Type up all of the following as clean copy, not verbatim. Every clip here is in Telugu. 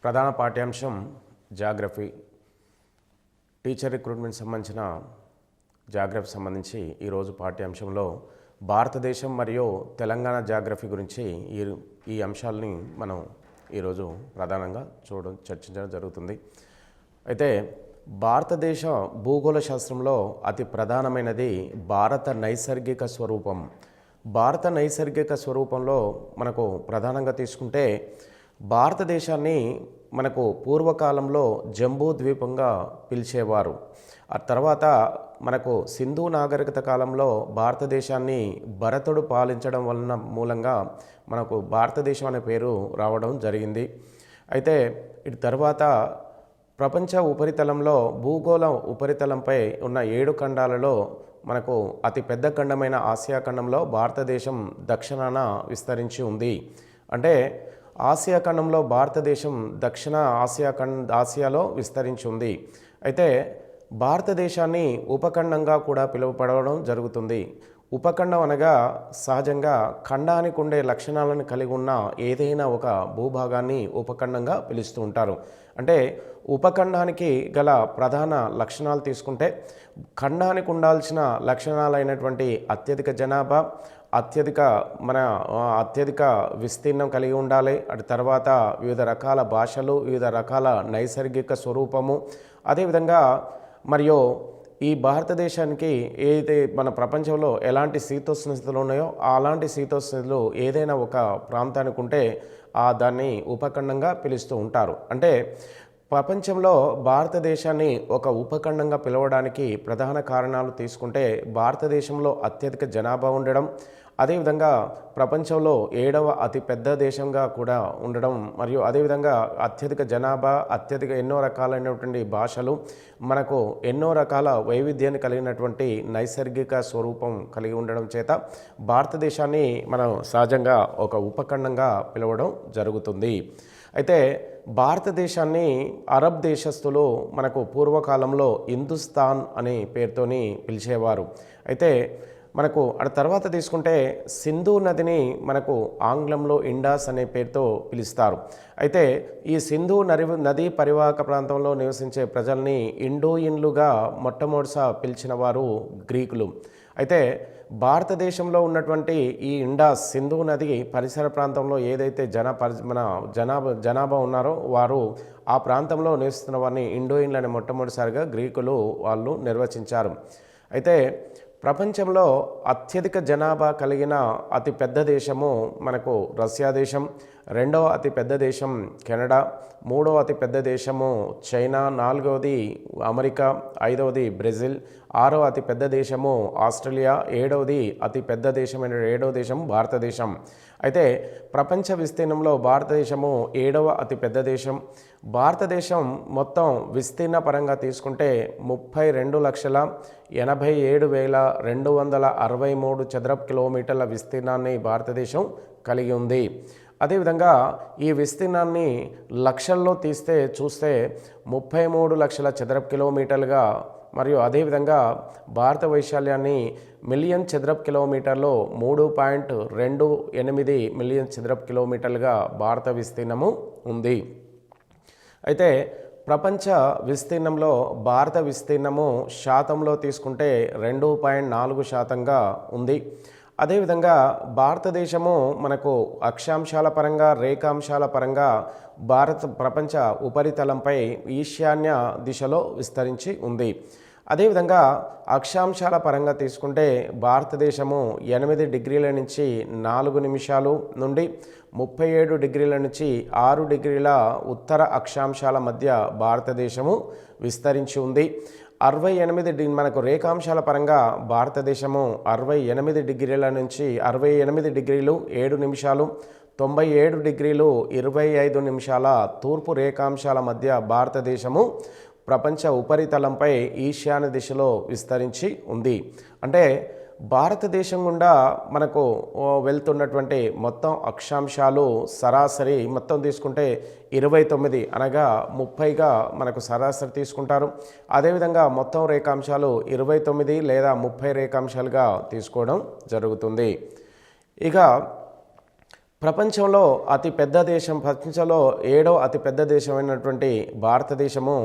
ప్రధాన పాఠ్యాంశం జాగ్రఫీ. టీచర్ రిక్రూట్మెంట్ సంబంధించిన జాగ్రఫీ సంబంధించి ఈరోజు పాఠ్యాంశంలో భారతదేశం మరియు తెలంగాణ జాగ్రఫీ గురించి ఈ అంశాలని మనం ఈరోజు ప్రధానంగా చర్చించడం జరుగుతుంది. అయితే భారతదేశ భూగోళ శాస్త్రంలో అతి ప్రధానమైనది భారత నైసర్గిక స్వరూపం. భారత నైసర్గిక స్వరూపంలో మనకు ప్రధానంగా తీసుకుంటే భారతదేశాన్ని మనకు పూర్వకాలంలో జంబూ ద్వీపంగా పిలిచేవారు. ఆ తర్వాత మనకు సింధు నాగరికత కాలంలో భారతదేశాన్ని భరతుడు పాలించడం వలన మూలంగా మనకు భారతదేశం అనే పేరు రావడం జరిగింది. అయితే ఇటు తర్వాత ప్రపంచ ఉపరితలంలో భూగోళ ఉపరితలంపై ఉన్న 7 ఖండాలలో మనకు అతి పెద్ద ఖండమైన ఆసియా ఖండంలో భారతదేశం దక్షిణాన విస్తరించి ఉంది. అంటే ఆసియా ఖండంలో భారతదేశం దక్షిణ ఆసియాలో విస్తరించి ఉంది. అయితే భారతదేశాన్ని ఉపఖండంగా కూడా పిలువబడడం జరుగుతుంది. ఉపఖండం అనగా సహజంగా ఖండానికి ఉండే లక్షణాలను కలిగి ఉన్న ఏదైనా ఒక భూభాగాన్ని ఉపఖండంగా పిలుస్తూ ఉంటారు. అంటే ఉపఖండానికి గల ప్రధాన లక్షణాలు తీసుకుంటే ఖండానికి ఉండాల్సిన లక్షణాలైనటువంటి అత్యధిక జనాభా, అత్యధిక విస్తీర్ణం కలిగి ఉండాలి. అటు తర్వాత వివిధ రకాల భాషలు, వివిధ రకాల నైసర్గిక స్వరూపము, అదేవిధంగా మరియు ఈ భారతదేశానికి ఏదైతే మన ప్రపంచంలో ఎలాంటి శీతోష్ణ స్థితులు ఉన్నాయో అలాంటి శీతోష్ణ స్థితులు ఏదైనా ఒక ప్రాంతానికి ఉంటే దాన్ని ఉపఖండంగా పిలుస్తూ ఉంటారు. అంటే ప్రపంచంలో భారతదేశాన్ని ఒక ఉపఖండంగా పిలవడానికి ప్రధాన కారణాలు తీసుకుంటే భారతదేశంలో అత్యధిక జనాభా ఉండడం, అదేవిధంగా ప్రపంచంలో 7వ అతిపెద్ద దేశంగా కూడా ఉండడం, మరియు అదేవిధంగా అత్యధిక జనాభా, ఎన్నో రకాలైనటువంటి భాషలు, మనకు ఎన్నో రకాల వైవిధ్యాన్ని కలిగినటువంటి నైసర్గిక స్వరూపం కలిగి ఉండడం చేత భారతదేశాన్ని మనం సహజంగా ఒక ఉపఖండంగా పిలవడం జరుగుతుంది. అయితే భారతదేశాన్ని అరబ్ దేశస్థులు మనకు పూర్వకాలంలో హిందుస్థాన్ అనే పేరుతోని పిలిచేవారు. అయితే మనకు ఆ తర్వాత తీసుకుంటే సింధు నదిని మనకు ఆంగ్లంలో ఇండాస్ అనే పేరుతో పిలుస్తారు. అయితే ఈ సింధు నదీ పరివాహక ప్రాంతంలో నివసించే ప్రజల్ని ఇండోయిన్లుగా మొట్టమొదటిసారి పిలిచిన వారు గ్రీకులు. అయితే భారతదేశంలో ఉన్నటువంటి ఈ ఇండాస్ సింధు నది పరిసర ప్రాంతంలో ఏదైతే జనాభా ఉన్నారో వారు ఆ ప్రాంతంలో నివసిస్తున్న వారిని ఇండోయిన్లని మొట్టమొదటిసారిగా గ్రీకులు వాళ్ళు నిర్వచించారు. అయితే ప్రపంచంలో అత్యధిక జనాభా కలిగిన అతి పెద్ద దేశము మనకు రష్యా దేశం, 2వ అతి పెద్ద దేశం కెనడా, 3వ అతి పెద్ద దేశము చైనా, 4వది అమెరికా, 5వది బ్రెజిల్, 6వ అతి పెద్ద దేశము ఆస్ట్రేలియా, 7వది అతి పెద్ద దేశమైన 7వ దేశం భారతదేశం. అయితే ప్రపంచ విస్తీర్ణంలో భారతదేశము 7వ అతి పెద్ద దేశం. భారతదేశం మొత్తం విస్తీర్ణ పరంగా తీసుకుంటే 32,87,263 చదరపు కిలోమీటర్ల విస్తీర్ణాన్ని భారతదేశం కలిగి ఉంది. అదేవిధంగా ఈ విస్తీర్ణాన్ని లక్షల్లో చూస్తే 33 లక్షల చదరపు కిలోమీటర్లుగా, మరియు అదేవిధంగా భారత వైశాల్యాన్ని మిలియన్ చదరపు కిలోమీటర్లో 3.28 మిలియన్ చదరపు కిలోమీటర్లుగా భారత విస్తీర్ణము ఉంది. అయితే ప్రపంచ విస్తీర్ణంలో భారత విస్తీర్ణము శాతంలో తీసుకుంటే 2.4% ఉంది. అదేవిధంగా భారతదేశము మనకు అక్షాంశాల పరంగా, రేఖాంశాల పరంగా ప్రపంచ ఉపరితలంపై ఈశాన్య దిశలో విస్తరించి ఉంది. అదేవిధంగా అక్షాంశాల పరంగా తీసుకుంటే భారతదేశము 8 డిగ్రీల నుంచి 4 నిమిషాలు నుండి 37 డిగ్రీల నుంచి 6 డిగ్రీల ఉత్తర అక్షాంశాల మధ్య భారతదేశము విస్తరించి ఉంది. 68 మనకు రేఖాంశాల పరంగా భారతదేశము 68 డిగ్రీల నుంచి 68 డిగ్రీలు 7 నిమిషాలు 97 డిగ్రీలు 25 నిమిషాల తూర్పు రేఖాంశాల మధ్య భారతదేశము ప్రపంచ ఉపరితలంపై ఈశాన్య దిశలో విస్తరించి ఉంది. అంటే భారతదేశం గుండా మనకు వెళ్తున్నటువంటి మొత్తం అక్షాంశాలు సరాసరి మొత్తం తీసుకుంటే 29, అనగా 30గా మనకు సరాసరి తీసుకుంటారు. అదేవిధంగా మొత్తం రేఖాంశాలు 29 లేదా 30 రేఖాంశాలుగా తీసుకోవడం జరుగుతుంది. ఇక ప్రపంచంలో అతి పెద్ద దేశం, ప్రపంచంలో 7వ అతి పెద్ద దేశమైనటువంటి భారతదేశము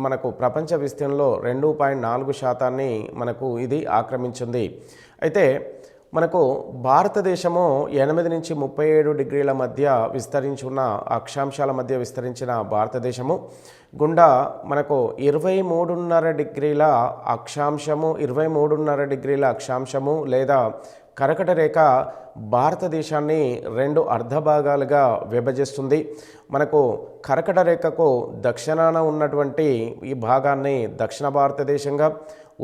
మనకు ప్రపంచ విస్తీర్ణంలో 2.4% మనకు ఇది ఆక్రమించింది. అయితే మనకు భారతదేశము 8 నుంచి 37 డిగ్రీల మధ్య విస్తరించున్న అక్షాంశాల మధ్య విస్తరించిన భారతదేశము గుండా మనకు 23.5 డిగ్రీల అక్షాంశము 23.5 డిగ్రీల అక్షాంశము లేదా కర్కట రేఖ భారతదేశాన్ని 2 అర్ధభాగాలుగా విభజిస్తుంది. మనకు కర్కట రేఖకు దక్షిణాన ఉన్నటువంటి ఈ భాగాన్ని దక్షిణ భారతదేశంగా,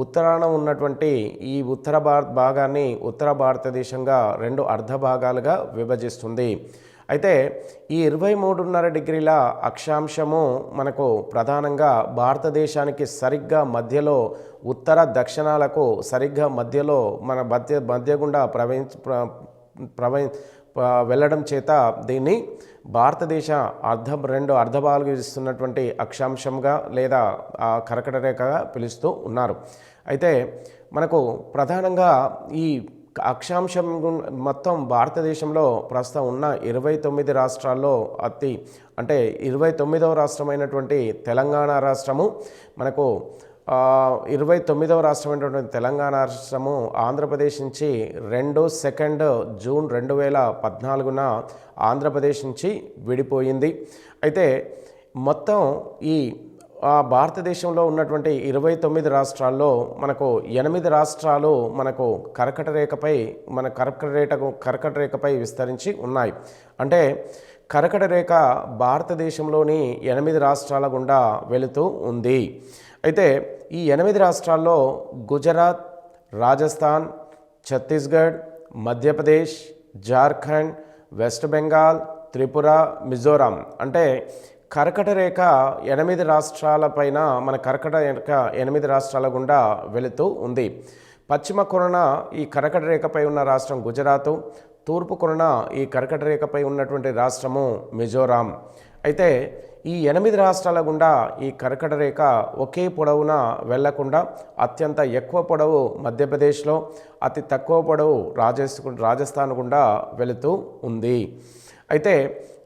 ఉత్తరాన ఉన్నటువంటి ఈ ఉత్తర భాగాన్ని ఉత్తర భారతదేశంగా 2 అర్ధభాగాలుగా విభజిస్తుంది. అయితే ఈ 23.5 డిగ్రీల అక్షాంశము మనకు ప్రధానంగా భారతదేశానికి సరిగ్గా మధ్యలో, ఉత్తర దక్షిణాలకు సరిగ్గా మధ్యలో మన మధ్య గుండా వెళ్ళడం చేత దీన్ని భారతదేశ 2 అర్ధభాగాలుగా ఇస్తున్నటువంటి అక్షాంశంగా లేదా కర్కట రేఖగా పిలుస్తూ ఉన్నారు. అయితే మనకు ప్రధానంగా ఈ అక్షాంశం మొత్తం భారతదేశంలో ప్రస్తుతం ఉన్న 29 రాష్ట్రాల్లో అంటే 29వ రాష్ట్రమైనటువంటి తెలంగాణ రాష్ట్రము మనకు 29వ రాష్ట్రమైనటువంటి తెలంగాణ రాష్ట్రము ఆంధ్రప్రదేశ్ నుంచి 2 జూన్ 2014న ఆంధ్రప్రదేశ్ నుంచి విడిపోయింది. అయితే మొత్తం ఈ భారతదేశంలో ఉన్నటువంటి 29 రాష్ట్రాల్లో మనకు 8 రాష్ట్రాలు మనకు కర్కట రేఖపై విస్తరించి ఉన్నాయి. అంటే కర్కట రేఖ భారతదేశంలోని 8 రాష్ట్రాల గుండా వెళుతూ ఉంది. అయితే ఈ 8 రాష్ట్రాల్లో గుజరాత్, రాజస్థాన్, ఛత్తీస్గఢ్, మధ్యప్రదేశ్, జార్ఖండ్, వెస్ట్ బెంగాల్, త్రిపుర, మిజోరాం అంటే కర్కట రేఖ 8 రాష్ట్రాల పైన మన కర్కట రేఖ 8 రాష్ట్రాల గుండా వెళుతూ ఉంది. పశ్చిమ కొరన ఈ కర్కట రేఖపై ఉన్న రాష్ట్రం గుజరాత్, తూర్పు కొరన ఈ కర్కట రేఖపై ఉన్నటువంటి రాష్ట్రము మిజోరాం. అయితే ఈ 8 రాష్ట్రాల గుండా ఈ కర్కట రేఖ ఒకే పొడవున వెళ్లకుండా అత్యంత ఎక్కువ పొడవు మధ్యప్రదేశ్లో, అతి తక్కువ పొడవు రాజస్థాన్ గుండా వెళుతూ ఉంది. అయితే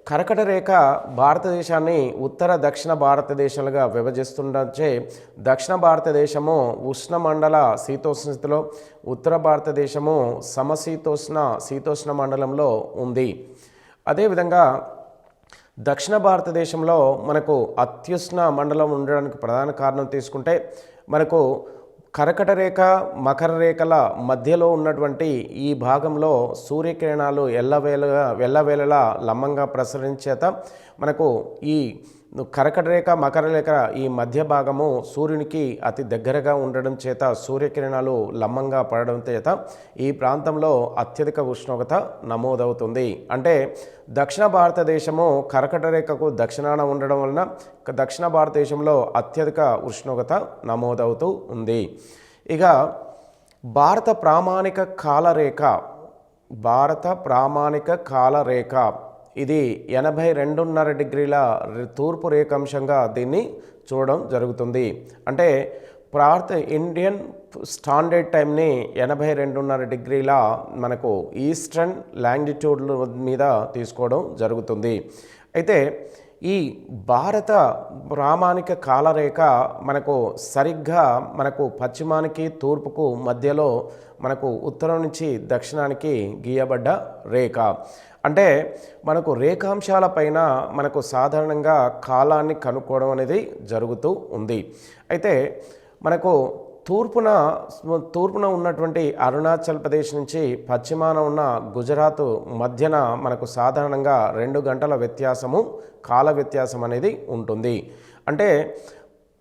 కర్కట రేఖ భారతదేశాన్ని ఉత్తర దక్షిణ భారతదేశాలుగా విభజిస్తుండొచ్చే దక్షిణ భారతదేశము ఉష్ణమండల శీతోష్ణ స్థితిలో, ఉత్తర భారతదేశము శీతోష్ణ మండలంలో ఉంది. అదేవిధంగా దక్షిణ భారతదేశంలో మనకు అత్యుష్ణ మండలం ఉండడానికి ప్రధాన కారణం తీసుకుంటే మనకు కర్కట రేఖ, మకర రేఖల మధ్యలో ఉన్నటువంటి ఈ భాగంలో సూర్యకిరణాలు ఎల్లవేళలా లంబంగా ప్రసరించేత మనకు ఈ కర్కట రేఖ, మకర రేఖ ఈ మధ్య భాగము సూర్యునికి అతి దగ్గరగా ఉండడం చేత సూర్యకిరణాలు లంబంగా పడడం చేత ఈ ప్రాంతంలో అత్యధిక ఉష్ణోగ్రత నమోదవుతుంది. అంటే దక్షిణ భారతదేశము కర్కట రేఖకు దక్షిణాన ఉండడం వలన దక్షిణ భారతదేశంలో అత్యధిక ఉష్ణోగ్రత నమోదవుతూ ఉంది. ఇక భారత ప్రామాణిక కాలరేఖ ఇది 82.5 డిగ్రీల తూర్పు రేఖాంశంగా దీన్ని చూడడం జరుగుతుంది. అంటే ఇండియన్ స్టాండర్డ్ టైంని 82.5 డిగ్రీల మనకు ఈస్టర్న్ లాంగిట్యూడ్ మీద తీసుకోవడం జరుగుతుంది. అయితే ఈ భారత ప్రామాణిక కాలరేఖ మనకు సరిగ్గా పశ్చిమానికి తూర్పుకు మధ్యలో మనకు ఉత్తరం నుంచి దక్షిణానికి గీయబడ్డ రేఖ. అంటే మనకు రేఖాంశాల పైన మనకు సాధారణంగా కాలాన్ని కనుక్కోవడం అనేది జరుగుతూ ఉంది. అయితే మనకు తూర్పున ఉన్నటువంటి అరుణాచల్ ప్రదేశ్ నుంచి పశ్చిమాన ఉన్న గుజరాత్ మధ్యన మనకు సాధారణంగా 2 గంటల కాల వ్యత్యాసం అనేది ఉంటుంది. అంటే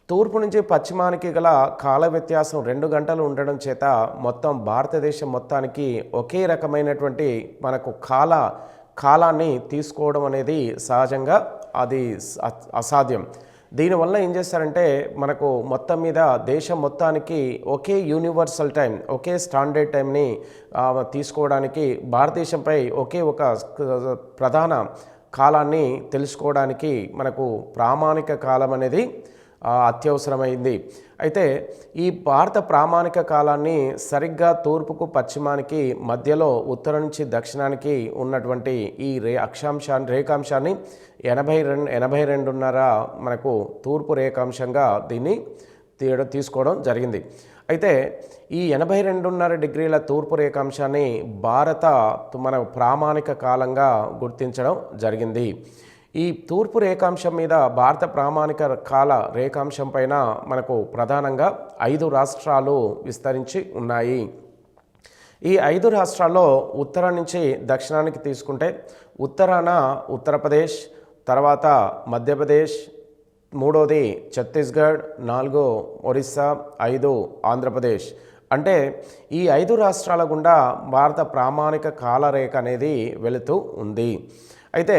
తూర్పు నుంచి పశ్చిమానికి గల కాల వ్యత్యాసం 2 గంటలు ఉండడం చేత మొత్తం భారతదేశం మొత్తానికి ఒకే రకమైనటువంటి మనకు కాలాన్ని తీసుకోవడం అనేది సహజంగా అది అసాధ్యం. దీనివల్ల ఏం చేస్తారంటే మనకు మొత్తం మీద దేశం మొత్తానికి ఒకే యూనివర్సల్ టైం, ఒకే స్టాండర్డ్ టైంని తీసుకోవడానికి భారతదేశంపై ఒకే ఒక ప్రధాన కాలాన్ని తెలుసుకోవడానికి మనకు ప్రామాణిక కాలం అనేది అత్యవసరమైంది. అయితే ఈ భారత ప్రామాణిక కాలాన్ని సరిగ్గా తూర్పుకు పశ్చిమానికి మధ్యలో ఉత్తరం నుంచి దక్షిణానికి ఉన్నటువంటి ఈ రేఖాంశాన్ని 82.5 మనకు తూర్పు రేఖాంశంగా దీన్ని తీసుకోవడం జరిగింది. అయితే ఈ 82.5 డిగ్రీల తూర్పు రేఖాంశాన్ని మన ప్రామాణిక కాలంగా గుర్తించడం జరిగింది. ఈ తూర్పు రేఖాంశం మీద భారత ప్రామాణిక కాల రేఖాంశం పైన మనకు ప్రధానంగా 5 రాష్ట్రాలు విస్తరించి ఉన్నాయి. ఈ 5 రాష్ట్రాల్లో ఉత్తరం నుంచి దక్షిణానికి తీసుకుంటే ఉత్తరాన ఉత్తరప్రదేశ్, తర్వాత మధ్యప్రదేశ్, మూడోది ఛత్తీస్గఢ్, 4 ఒరిస్సా, 5 ఆంధ్రప్రదేశ్. అంటే ఈ 5 రాష్ట్రాల గుండా భారత ప్రామాణిక కాలరేఖ అనేది వెళుతూ ఉంది. అయితే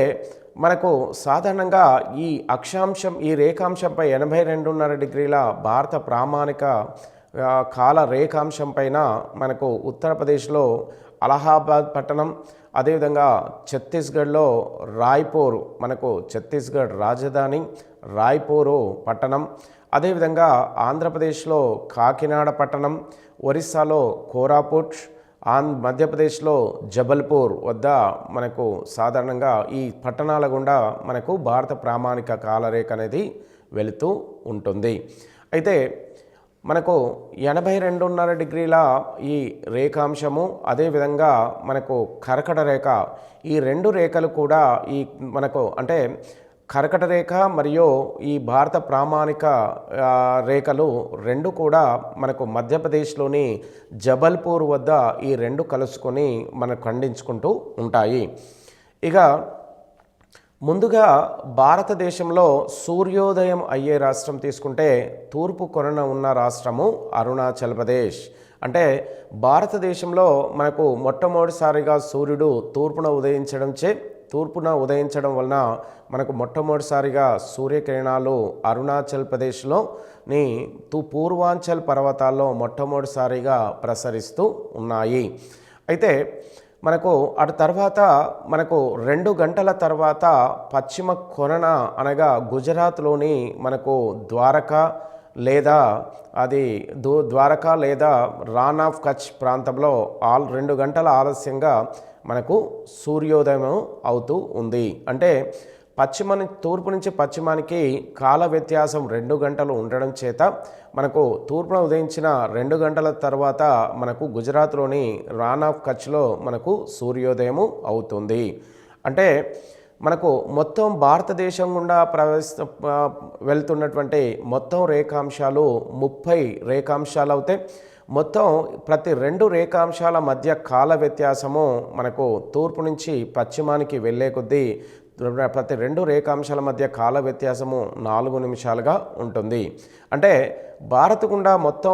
మనకు సాధారణంగా ఈ రేఖాంశంపై 82.5 డిగ్రీల భారత ప్రామాణిక కాల రేఖాంశం పైన మనకు ఉత్తరప్రదేశ్లో అలహాబాద్ పట్టణం, అదేవిధంగా ఛత్తీస్గఢ్లో రాయ్పూర్, మనకు ఛత్తీస్గఢ్ రాజధాని రాయ్పూరు పట్టణం, అదేవిధంగా ఆంధ్రప్రదేశ్లో కాకినాడ పట్టణం, ఒరిస్సాలో కోరాపుట్, మధ్యప్రదేశ్లో జబల్పూర్ వద్ద మనకు సాధారణంగా ఈ పట్టణాల గుండా మనకు భారత ప్రామాణిక కాలరేఖ అనేది వెళుతూ ఉంటుంది. అయితే మనకు 82.5 డిగ్రీల ఈ రేఖాంశము, అదేవిధంగా మనకు కర్కట రేఖ, ఈ 2 రేఖలు కూడా మనకు అంటే కర్కట రేఖ మరియు ఈ భారత ప్రామాణిక రేఖలు 2 కూడా మనకు మధ్యప్రదేశ్లోని జబల్పూర్ వద్ద ఈ 2 కలుసుకొని మనకు ఖండించుకుంటూ ఉంటాయి. ఇక ముందుగా భారతదేశంలో సూర్యోదయం అయ్యే రాష్ట్రం తీసుకుంటే తూర్పు కొనన ఉన్న రాష్ట్రము అరుణాచల్ ప్రదేశ్. అంటే భారతదేశంలో మనకు మొట్టమొదటిసారిగా సూర్యుడు తూర్పున ఉదయించడం వలన మనకు మొట్టమొదటిసారిగా సూర్యకిరణాలు అరుణాచల్ ప్రదేశ్లోని పూర్వాంచల్ పర్వతాల్లో మొట్టమొదటిసారిగా ప్రసరిస్తూ ఉన్నాయి. అయితే మనకు అటు తర్వాత మనకు 2 గంటల తర్వాత పశ్చిమ కొనన అనగా గుజరాత్లోని మనకు ద్వారకా లేదా రాన్ ఆఫ్ కచ్ ప్రాంతంలో 2 గంటల ఆలస్యంగా మనకు సూర్యోదయం అవుతూ ఉంది. అంటే తూర్పు నుంచి పశ్చిమానికి కాల వ్యత్యాసం 2 గంటలు ఉండడం చేత మనకు తూర్పున ఉదయించిన 2 గంటల తర్వాత మనకు గుజరాత్లోని రాన్ ఆఫ్ కచ్లో మనకు సూర్యోదయము అవుతుంది. అంటే మనకు మొత్తం భారతదేశం గుండా వెళ్తున్నటువంటి మొత్తం రేఖాంశాలు 30 రేఖాంశాలు అవుతాయి. మొత్తం ప్రతి 2 రేఖాంశాల మధ్య కాల వ్యత్యాసము మనకు తూర్పు నుంచి పశ్చిమానికి వెళ్ళే కొద్దీ ప్రతి 2 రేఖాంశాల మధ్య కాల వ్యత్యాసము 4 నిమిషాలుగా ఉంటుంది. అంటే భారత్ గుండా మొత్తం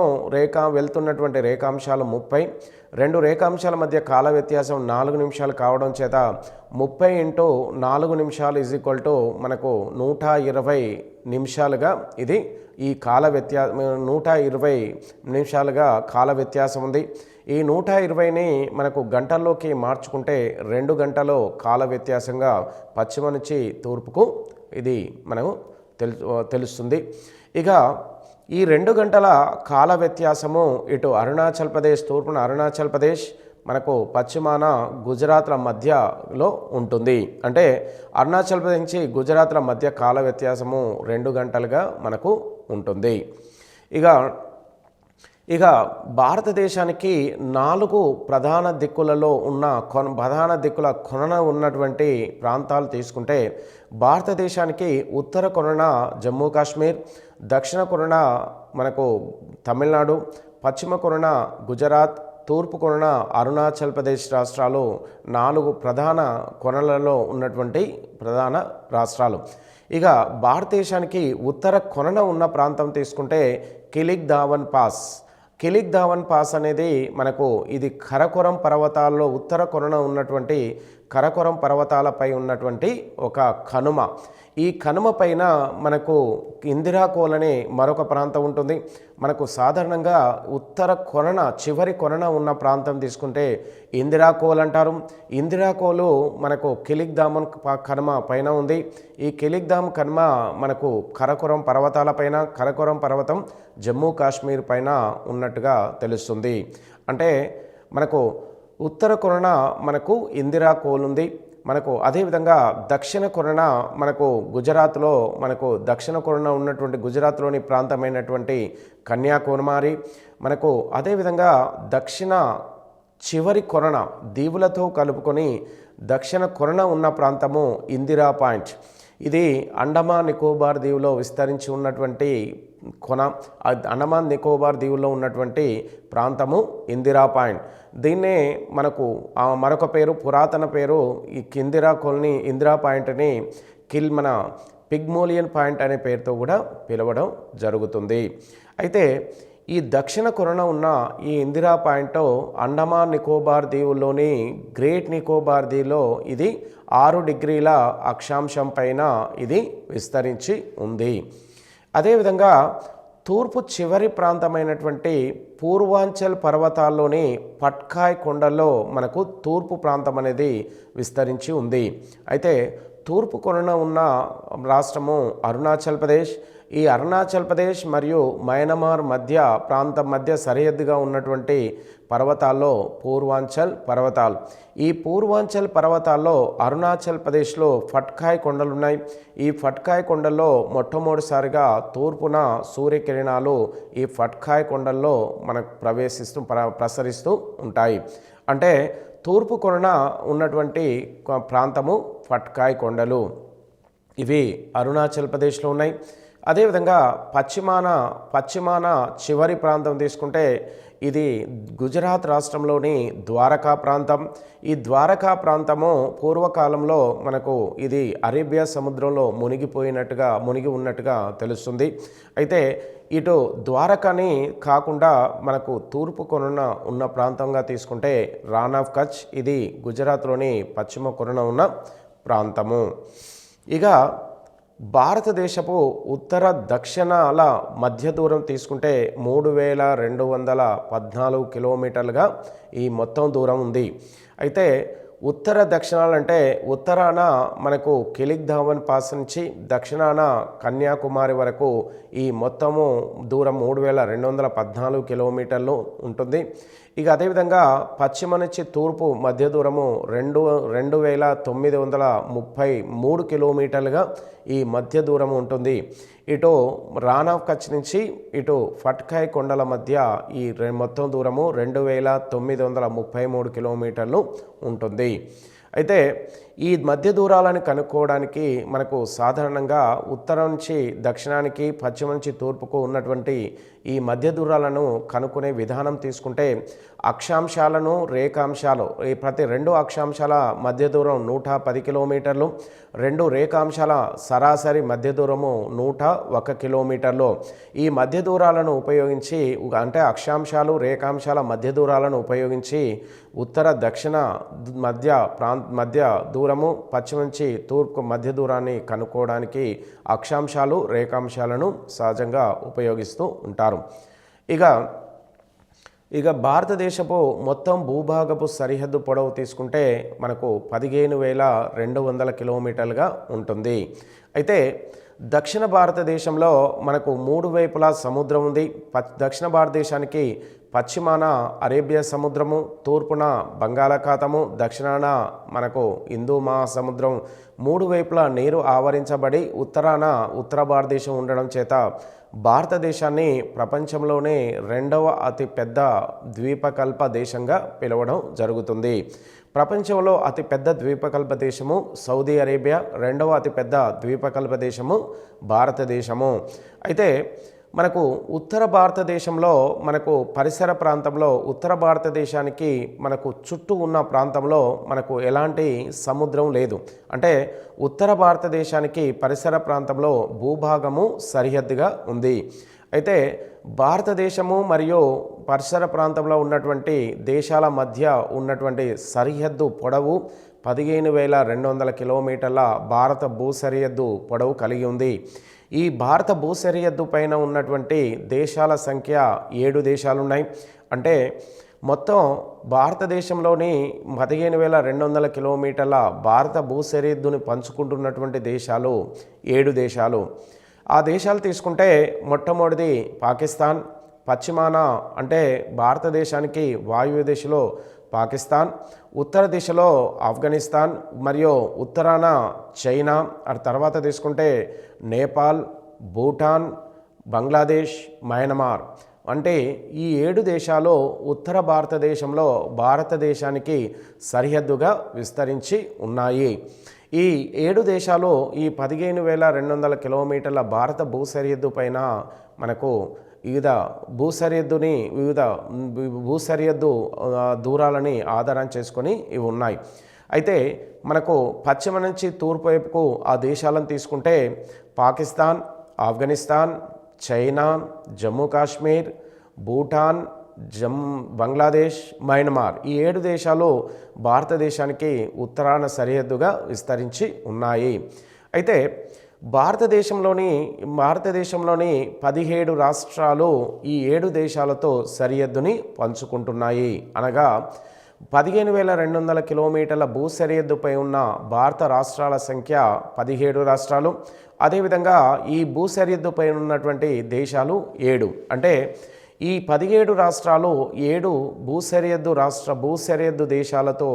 వెళ్తున్నటువంటి రేఖాంశాలు 30, 2 రేఖాంశాల మధ్య కాల వ్యత్యాసం 4 నిమిషాలు కావడం చేత 30 × 4 నిమిషాలు మనకు 120 నిమిషాలుగా ఇది ఈ 120 నిమిషాలుగా కాల వ్యత్యాసం ఉంది. ఈ 120ని మనకు గంటల్లోకి మార్చుకుంటే 2 గంటలు కాల వ్యత్యాసంగా పశ్చిమ నుంచి తూర్పుకు ఇది మనకు తెలుస్తుంది. ఇక ఈ 2 గంటల కాల వ్యత్యాసము ఇటు అరుణాచల్ ప్రదేశ్, తూర్పున అరుణాచల్ ప్రదేశ్, మనకు పశ్చిమాన గుజరాత్ల మధ్యలో ఉంటుంది. అంటే అరుణాచల్ ప్రదేశ్ నుంచి గుజరాత్ల మధ్య కాల వ్యత్యాసము 2 గంటలుగా మనకు ఉంటుంది. ఇక భారతదేశానికి 4 ప్రధాన దిక్కులలో ప్రధాన దిక్కుల కొనన ఉన్నటువంటి ప్రాంతాలు తీసుకుంటే భారతదేశానికి ఉత్తర కొనన జమ్మూ కాశ్మీర్, దక్షిణ కొనన మనకు తమిళనాడు, పశ్చిమ కొనన గుజరాత్, తూర్పు కొనన అరుణాచల్ ప్రదేశ్ రాష్ట్రాలు 4 ప్రధాన కొనలలో ఉన్నటువంటి ప్రధాన రాష్ట్రాలు. ఇక భారతదేశానికి ఉత్తర కొనన ఉన్న ప్రాంతం తీసుకుంటే కిలిక్ దావన్ పాస్ అనేది మనకు ఇది ఖరకొరం పర్వతాల్లో ఉత్తర కొనన ఉన్నటువంటి కరకొరం పర్వతాలపై ఉన్నటువంటి ఒక కనుమ. ఈ కనుమ పైన మనకు ఇందిరాకోల్ అనే మరొక ప్రాంతం ఉంటుంది. మనకు సాధారణంగా ఉత్తర కొనన చివరి కొనన ఉన్న ప్రాంతం తీసుకుంటే ఇందిరాకోల్ అంటారు. ఇందిరాకోలు మనకు కిలిక్దామన్ కనుమ పైన ఉంది. ఈ కిలిక్దామ్ కనుమ మనకు కరకొరం పర్వతాలపైన, కరకొరం పర్వతం జమ్మూ కాశ్మీర్ పైన ఉన్నట్టుగా తెలుస్తుంది. అంటే మనకు ఉత్తర కొరన మనకు ఇందిరాకోల్ ఉంది. మనకు అదేవిధంగా దక్షిణ కొరన మనకు గుజరాత్లో మనకు దక్షిణ కొరన ఉన్నటువంటి గుజరాత్లోని ప్రాంతమైనటువంటి కన్యాకుమారి, మనకు అదేవిధంగా దక్షిణ చివరి కొరన దీవులతో కలుపుకొని దక్షిణ కొరన ఉన్న ప్రాంతము ఇందిరా పాయింట్. ఇది అండమాన్ నికోబార్ దీవులో విస్తరించి ఉన్నటువంటి కొన. అండమాన్ నికోబార్ దీవుల్లో ఉన్నటువంటి ప్రాంతము ఇందిరా పాయింట్. దీన్నే మనకు మరొక పేరు, పురాతన పేరు ఈ ఇందిరా కోల్ని, ఇందిరా పాయింట్ని మన పిగ్మోలియన్ పాయింట్ అనే పేరుతో కూడా పిలవడం జరుగుతుంది. అయితే ఈ దక్షిణ కొరన ఉన్న ఈ ఇందిరా పాయింట్ అండమాన్ నికోబార్ దీవుల్లోని గ్రేట్ నికోబార్ దీవులో ఇది 6 డిగ్రీల అక్షాంశం పైన ఇది విస్తరించి ఉంది. అదేవిధంగా తూర్పు చివరి ప్రాంతమైనటువంటి పూర్వాంచల్ పర్వతాల్లోని పట్కాయ్ కొండల్లో మనకు తూర్పు ప్రాంతం అనేది విస్తరించి ఉంది. అయితే తూర్పు కొరన ఉన్న రాష్ట్రము అరుణాచల్ ప్రదేశ్. ఈ అరుణాచల్ ప్రదేశ్ మరియు మయన్మార్ ప్రాంతం మధ్య సరిహద్దుగా ఉన్నటువంటి పర్వతాల్లో పూర్వాంచల్ పర్వతాలు. ఈ పూర్వాంచల్ పర్వతాల్లో అరుణాచల్ ప్రదేశ్లో ఫట్కాయ్ కొండలు ఉన్నాయి. ఈ ఫట్కాయ్ కొండల్లో మొట్టమొదటిసారిగా తూర్పున సూర్యకిరణాలు ఈ ఫట్కాయ్ కొండల్లో మనకు ప్రసరిస్తూ ఉంటాయి. అంటే తూర్పు కొరన ఉన్నటువంటి ప్రాంతము ఫట్కాయ్ కొండలు, ఇవి అరుణాచల్ ప్రదేశ్లో ఉన్నాయి. అదేవిధంగా పశ్చిమాన చివరి ప్రాంతం తీసుకుంటే ఇది గుజరాత్ రాష్ట్రంలోని ద్వారకా ప్రాంతం. ఈ ద్వారకా ప్రాంతము పూర్వకాలంలో మనకు ఇది అరేబియా సముద్రంలో మునిగి ఉన్నట్టుగా తెలుస్తుంది. అయితే ఇటు ద్వారకాని కాకుండా మనకు తూర్పు కొరన ఉన్న ప్రాంతంగా తీసుకుంటే రాన్ ఆఫ్ కచ్, ఇది గుజరాత్లోని పశ్చిమ కొరన ఉన్న ప్రాంతము. ఇక భారతదేశపు ఉత్తర దక్షిణాల మధ్య దూరం తీసుకుంటే 3214 కిలోమీటర్లుగా ఈ మొత్తం దూరం ఉంది. అయితే ఉత్తర దక్షిణాలంటే ఉత్తరాన మనకు కిలిక్దామన్ పాస్ నుంచి దక్షిణాన కన్యాకుమారి వరకు ఈ మొత్తము దూరం 3214 కిలోమీటర్లు ఉంటుంది. ఇక అదేవిధంగా పశ్చిమ నుంచి తూర్పు మధ్య దూరము 2933 కిలోమీటర్లుగా ఈ మధ్య దూరం ఉంటుంది. ఇటు రాన్ ఆఫ్ కచ్ నుంచి ఇటు ఫట్కాయ్ కొండల మధ్య ఈ మొత్తం దూరము 2933 కిలోమీటర్లు ఉంటుంది. అయితే ఈ మధ్య దూరాలను కనుక్కోవడానికి మనకు సాధారణంగా ఉత్తరం నుంచి దక్షిణానికి, పశ్చిమ నుంచి తూర్పుకు ఉన్నటువంటి ఈ మధ్య దూరాలను కనుక్కునే విధానం తీసుకుంటే అక్షాంశాలను, రేఖాంశాలు, ఈ ప్రతి 2 అక్షాంశాల మధ్య దూరం 110 కిలోమీటర్లు, 2 రేఖాంశాల సరాసరి మధ్య దూరము 101 కిలోమీటర్లు. ఈ మధ్య దూరాలను ఉపయోగించి, అంటే అక్షాంశాలు, రేఖాంశాల మధ్య దూరాలను ఉపయోగించి ఉత్తర దక్షిణ మధ్య దూరము, పశ్చిమ నుంచి తూర్పు మధ్య దూరాన్ని కనుక్కోవడానికి అక్షాంశాలు, రేఖాంశాలను సహజంగా ఉపయోగిస్తూ ఉంటారు. ఇక భారతదేశపు మొత్తం భూభాగపు సరిహద్దు పొడవు తీసుకుంటే మనకు 15,200 కిలోమీటర్లుగా ఉంటుంది. అయితే దక్షిణ భారతదేశంలో మనకు 3 వైపులా సముద్రం ఉంది. దక్షిణ భారతదేశానికి పశ్చిమాన అరేబియా సముద్రము, తూర్పున బంగాళాఖాతము, దక్షిణాన మనకు హిందూ మహాసముద్రం, 3 వైపులా నీరు ఆవరించబడి ఉత్తరాన ఉత్తర భారతదేశం ఉండడం చేత భారతదేశాన్ని ప్రపంచంలోనే 2వ అతిపెద్ద ద్వీపకల్ప దేశంగా పిలవడం జరుగుతుంది. ప్రపంచంలో అతిపెద్ద ద్వీపకల్ప దేశము సౌదీ అరేబియా, 2వ అతిపెద్ద ద్వీపకల్ప దేశము భారతదేశము. అయితే మనకు ఉత్తర భారతదేశంలో మనకు పరిసర ప్రాంతంలో ఉత్తర భారతదేశానికి మనకు చుట్టూ ఉన్న ప్రాంతంలో మనకు ఎలాంటి సముద్రం లేదు. అంటే ఉత్తర భారతదేశానికి పరిసర ప్రాంతంలో భూభాగము సరిహద్దుగా ఉంది. అయితే భారతదేశము మరియు పరిసర ప్రాంతంలో ఉన్నటువంటి దేశాల మధ్య ఉన్నటువంటి సరిహద్దు పొడవు 15,200 కిలోమీటర్ల భారత భూ సరిహద్దు పొడవు కలిగి ఉంది. ఈ భారత భూ సరిహద్దు పైన ఉన్నటువంటి దేశాల సంఖ్య 7 దేశాలున్నాయి. అంటే మొత్తం భారతదేశంలోని 15,200 కిలోమీటర్ల భారత భూ సరిహద్దుని పంచుకుంటున్నటువంటి దేశాలు 7 దేశాలు. ఆ దేశాలు తీసుకుంటే మొట్టమొదటిది పాకిస్తాన్, పశ్చిమాన అంటే భారతదేశానికి వాయువ్య దిశలో పాకిస్తాన్, ఉత్తర దిశలో ఆఫ్ఘనిస్తాన్ మరియు ఉత్తరాన చైనా. ఆ తర్వాత తీసుకుంటే నేపాల్, భూటాన్, బంగ్లాదేశ్, మయన్మార్. అంటే ఈ 7 దేశాలు ఉత్తర భారతదేశంలో భారతదేశానికి సరిహద్దుగా విస్తరించి ఉన్నాయి. ఈ 7 దేశాలు ఈ 15,200 కిలోమీటర్ల భారత భూ సరిహద్దు పైన మనకు వివిధ భూ సరిహద్దు దూరాలని ఆధారం చేసుకొని ఇవి ఉన్నాయి. అయితే మనకు పశ్చిమ నుంచి తూర్పు వైపుకు ఆ దేశాలను తీసుకుంటే పాకిస్తాన్, ఆఫ్ఘనిస్తాన్, చైనా, జమ్మూ కాశ్మీర్, భూటాన్, బంగ్లాదేశ్, మయన్మార్. ఈ 7 దేశాలు భారతదేశానికి ఉత్తరాన సరిహద్దుగా విస్తరించి ఉన్నాయి. అయితే భారతదేశంలోని 17 రాష్ట్రాలు ఈ 7 దేశాలతో సరిహద్దుని పంచుకుంటున్నాయి. అనగా 15,200 కిలోమీటర్ల భూ సరిహద్దుపై ఉన్న భారత రాష్ట్రాల సంఖ్య 17 రాష్ట్రాలు. అదేవిధంగా ఈ భూ సరిహద్దుపై ఉన్నటువంటి దేశాలు 7. అంటే ఈ 17 రాష్ట్రాలు 7 భూ సరిహద్దు దేశాలతో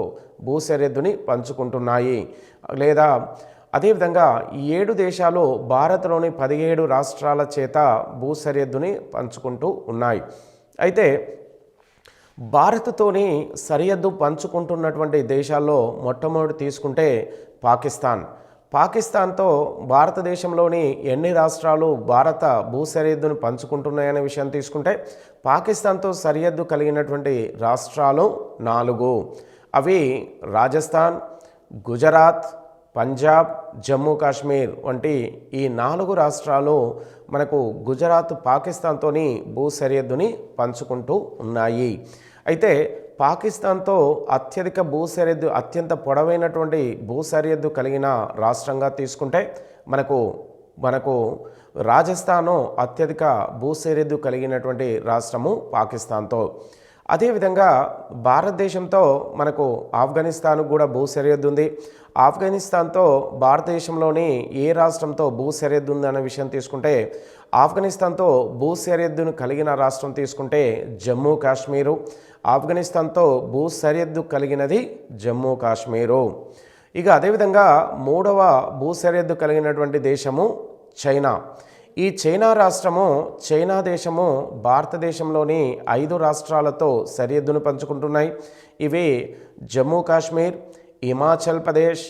భూ సరిహద్దుని పంచుకుంటున్నాయి. లేదా అదేవిధంగా ఈ 7 దేశాలు భారత్లోని 17 రాష్ట్రాల చేత భూ సరిహద్దుని పంచుకుంటూ ఉన్నాయి. అయితే భారత్తోని సరిహద్దు పంచుకుంటున్నటువంటి దేశాల్లో మొట్టమొదటి తీసుకుంటే పాకిస్తాన్తో భారతదేశంలోని ఎన్ని రాష్ట్రాలు భారత భూ సరిహద్దును పంచుకుంటున్నాయనే విషయం తీసుకుంటే పాకిస్తాన్తో సరిహద్దు కలిగినటువంటి రాష్ట్రాలు 4. అవి రాజస్థాన్, గుజరాత్, పంజాబ్, జమ్మూ కాశ్మీర్ వంటి ఈ 4 రాష్ట్రాలు మనకు గుజరాత్ పాకిస్తాన్తోని భూ సరిహద్దుని పంచుకుంటూ ఉన్నాయి. అయితే పాకిస్తాన్తో అత్యంత పొడవైనటువంటి భూ సరిహద్దు కలిగిన రాష్ట్రంగా తీసుకుంటే మనకు రాజస్థాను అత్యధిక భూ సరిహద్దు కలిగినటువంటి రాష్ట్రము పాకిస్తాన్తో. అదేవిధంగా భారతదేశంతో మనకు ఆఫ్ఘనిస్తాన్ కూడా భూ సరిహద్దు ఉంది. ఆఫ్ఘనిస్తాన్తో భారతదేశంలోని ఏ రాష్ట్రంతో భూ సరిహద్దు ఉందనే విషయం తీసుకుంటే ఆఫ్ఘనిస్తాన్తో భూ సరిహద్దును కలిగిన రాష్ట్రం తీసుకుంటే జమ్మూ కాశ్మీరు. ఆఫ్ఘనిస్తాన్తో భూ సరిహద్దు కలిగినది జమ్మూ కాశ్మీరు. ఇక అదేవిధంగా 3వ భూ సరిహద్దు కలిగినటువంటి దేశము చైనా. ఈ చైనా దేశము భారతదేశంలోని 5 రాష్ట్రాలతో సరిహద్దును పంచుకుంటున్నాయి. ఇవి జమ్మూ కాశ్మీర్, హిమాచల్ ప్రదేశ్,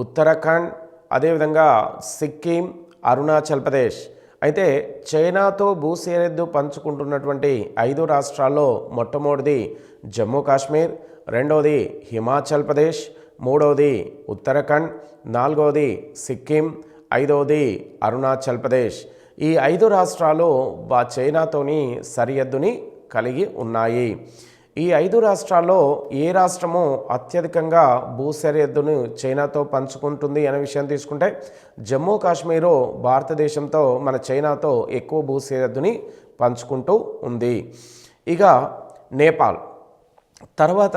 ఉత్తరాఖండ్, అదేవిధంగా సిక్కిం, అరుణాచల్ ప్రదేశ్. అయితే చైనాతో భూ సరిహద్దు పంచుకుంటున్నటువంటి 5 రాష్ట్రాల్లో మొట్టమొదటిది జమ్మూ కాశ్మీర్, రెండవది హిమాచల్ ప్రదేశ్, మూడవది ఉత్తరాఖండ్, నాలుగవది సిక్కిం, ఐదవది అరుణాచల్ ప్రదేశ్. ఈ 5 రాష్ట్రాలు చైనాతోని సరిహద్దుని కలిగి ఉన్నాయి. ఈ 5 రాష్ట్రాల్లో ఏ రాష్ట్రము అత్యధికంగా భూ సరిహద్దును చైనాతో పంచుకుంటుంది అనే విషయం తీసుకుంటే జమ్మూ కాశ్మీరు భారతదేశంతో చైనాతో ఎక్కువ భూ సరిహద్దుని పంచుకుంటూ ఉంది. ఇక నేపాల్ తర్వాత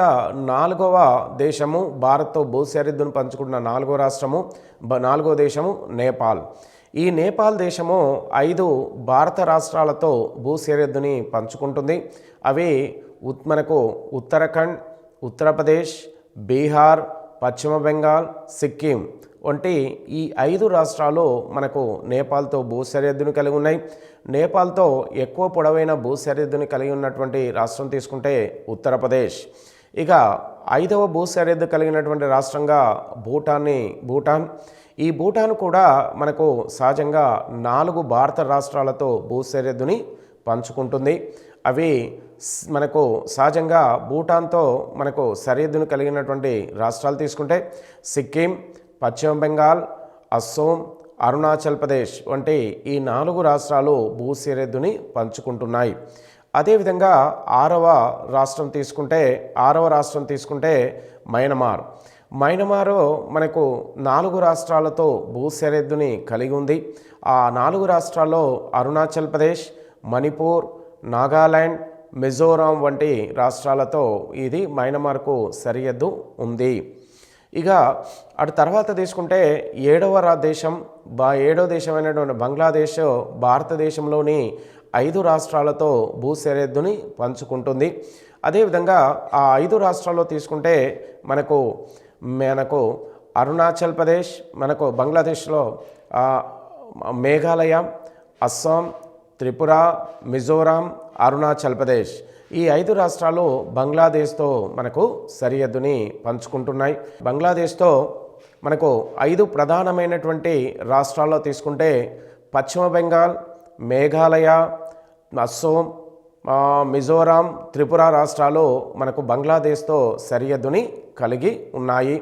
4వ దేశము భారత్తో భూ సరిహద్దును పంచుకుంటున్న 4వ దేశము నేపాల్. ఈ నేపాల్ దేశము 5 భారత రాష్ట్రాలతో భూ సరిహద్దుని పంచుకుంటుంది. అవి మనకు ఉత్తరాఖండ్, ఉత్తరప్రదేశ్, బీహార్, పశ్చిమ బెంగాల్, సిక్కిం వంటి ఈ 5 రాష్ట్రాలు మనకు నేపాల్తో భూ సరిహద్దును కలిగి ఉన్నాయి. నేపాల్తో ఎక్కువ పొడవైన భూ సరిహద్దుని కలిగి ఉన్నటువంటి రాష్ట్రం తీసుకుంటే ఉత్తరప్రదేశ్. ఇక 5వ భూ సరిహద్దు కలిగినటువంటి రాష్ట్రంగా భూటాన్. ఈ భూటాన్ కూడా మనకు సహజంగా 4 భారత రాష్ట్రాలతో భూ సరిహద్దుని పంచుకుంటుంది. అవి మనకు సహజంగా భూటాన్తో మనకు సరిహద్దును కలిగినటువంటి రాష్ట్రాలు తీసుకుంటే సిక్కిం, పశ్చిమ బెంగాల్, అస్సోం, అరుణాచల్ ప్రదేశ్ వంటి ఈ 4 రాష్ట్రాలు భూ సరిహద్దుని పంచుకుంటున్నాయి. అదేవిధంగా 6వ రాష్ట్రం తీసుకుంటే మయన్మార్. మయన్మార్ మనకు 4 రాష్ట్రాలతో భూ సరిహద్దుని కలిగి ఉంది. ఆ 4 రాష్ట్రాల్లో అరుణాచల్ ప్రదేశ్, మణిపూర్, నాగాలాండ్, మిజోరాం వంటి రాష్ట్రాలతో ఇది మయన్మార్కు సరిహద్దు ఉంది. ఇక అటు తర్వాత తీసుకుంటే ఏడవ దేశమైనటువంటి బంగ్లాదేశ్ భారతదేశంలోని 5 రాష్ట్రాలతో భూ సరిహద్దుని పంచుకుంటుంది. అదేవిధంగా ఆ 5 రాష్ట్రాల్లో తీసుకుంటే మనకు అరుణాచల్ ప్రదేశ్, మనకు బంగ్లాదేశ్లో మేఘాలయ, అస్సాం, త్రిపుర, మిజోరాం, అరుణాచల్ ప్రదేశ్ ఈ 5 రాష్ట్రాలు బంగ్లాదేశ్తో మనకు సరిహద్దుని పంచుకుంటున్నాయి. బంగ్లాదేశ్తో మనకు 5 ప్రధానమైనటువంటి రాష్ట్రాల్లో తీసుకుంటే పశ్చిమ బెంగాల్, మేఘాలయ, అస్సాం, మిజోరాం, త్రిపుర రాష్ట్రాలు మనకు బంగ్లాదేశ్తో సరిహద్దుని కలిగి ఉన్నాయి.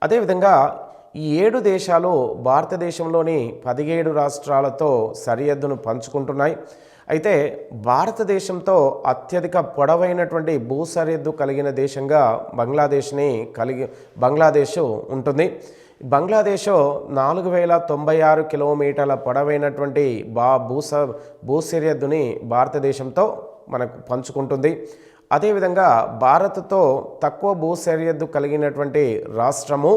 అదేవిధంగా ఈ 7 దేశాలు భారతదేశంలోని 17 రాష్ట్రాలతో సరిహద్దును పంచుకుంటున్నాయి. అయితే భారతదేశంతో అత్యధిక పొడవైనటువంటి భూ సరిహద్దు కలిగిన దేశంగా బంగ్లాదేశ్ ఉంటుంది. బంగ్లాదేశ్ 4096 కిలోమీటర్ల పొడవైనటువంటి భూ సరిహద్దుని భారతదేశంతో మనకు పంచుకుంటుంది. అదేవిధంగా భారత్తో తక్కువ భూ సరిహద్దు కలిగినటువంటి రాష్ట్రము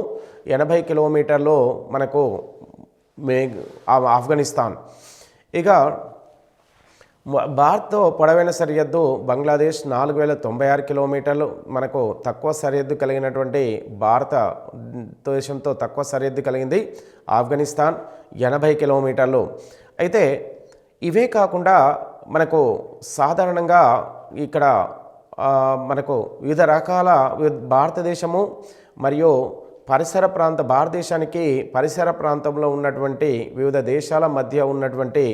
80 కిలోమీటర్లు మనకు ఆఫ్ఘనిస్తాన్. ఇక భారత్తో పొడవైన సరిహద్దు బంగ్లాదేశ్ 4096 కిలోమీటర్లు, మనకు తక్కువ సరిహద్దు కలిగినటువంటి భారతదేశంతో తక్కువ సరిహద్దు కలిగింది ఆఫ్ఘనిస్తాన్ 80 కిలోమీటర్లు. అయితే ఇవే కాకుండా మనకు సాధారణంగా ఇక్కడ మనకు వివిధ రకాల భారతదేశము మరియు భారతదేశానికి పరిసర ప్రాంతంలో ఉన్నటువంటి వివిధ దేశాల మధ్య ఉన్నటువంటి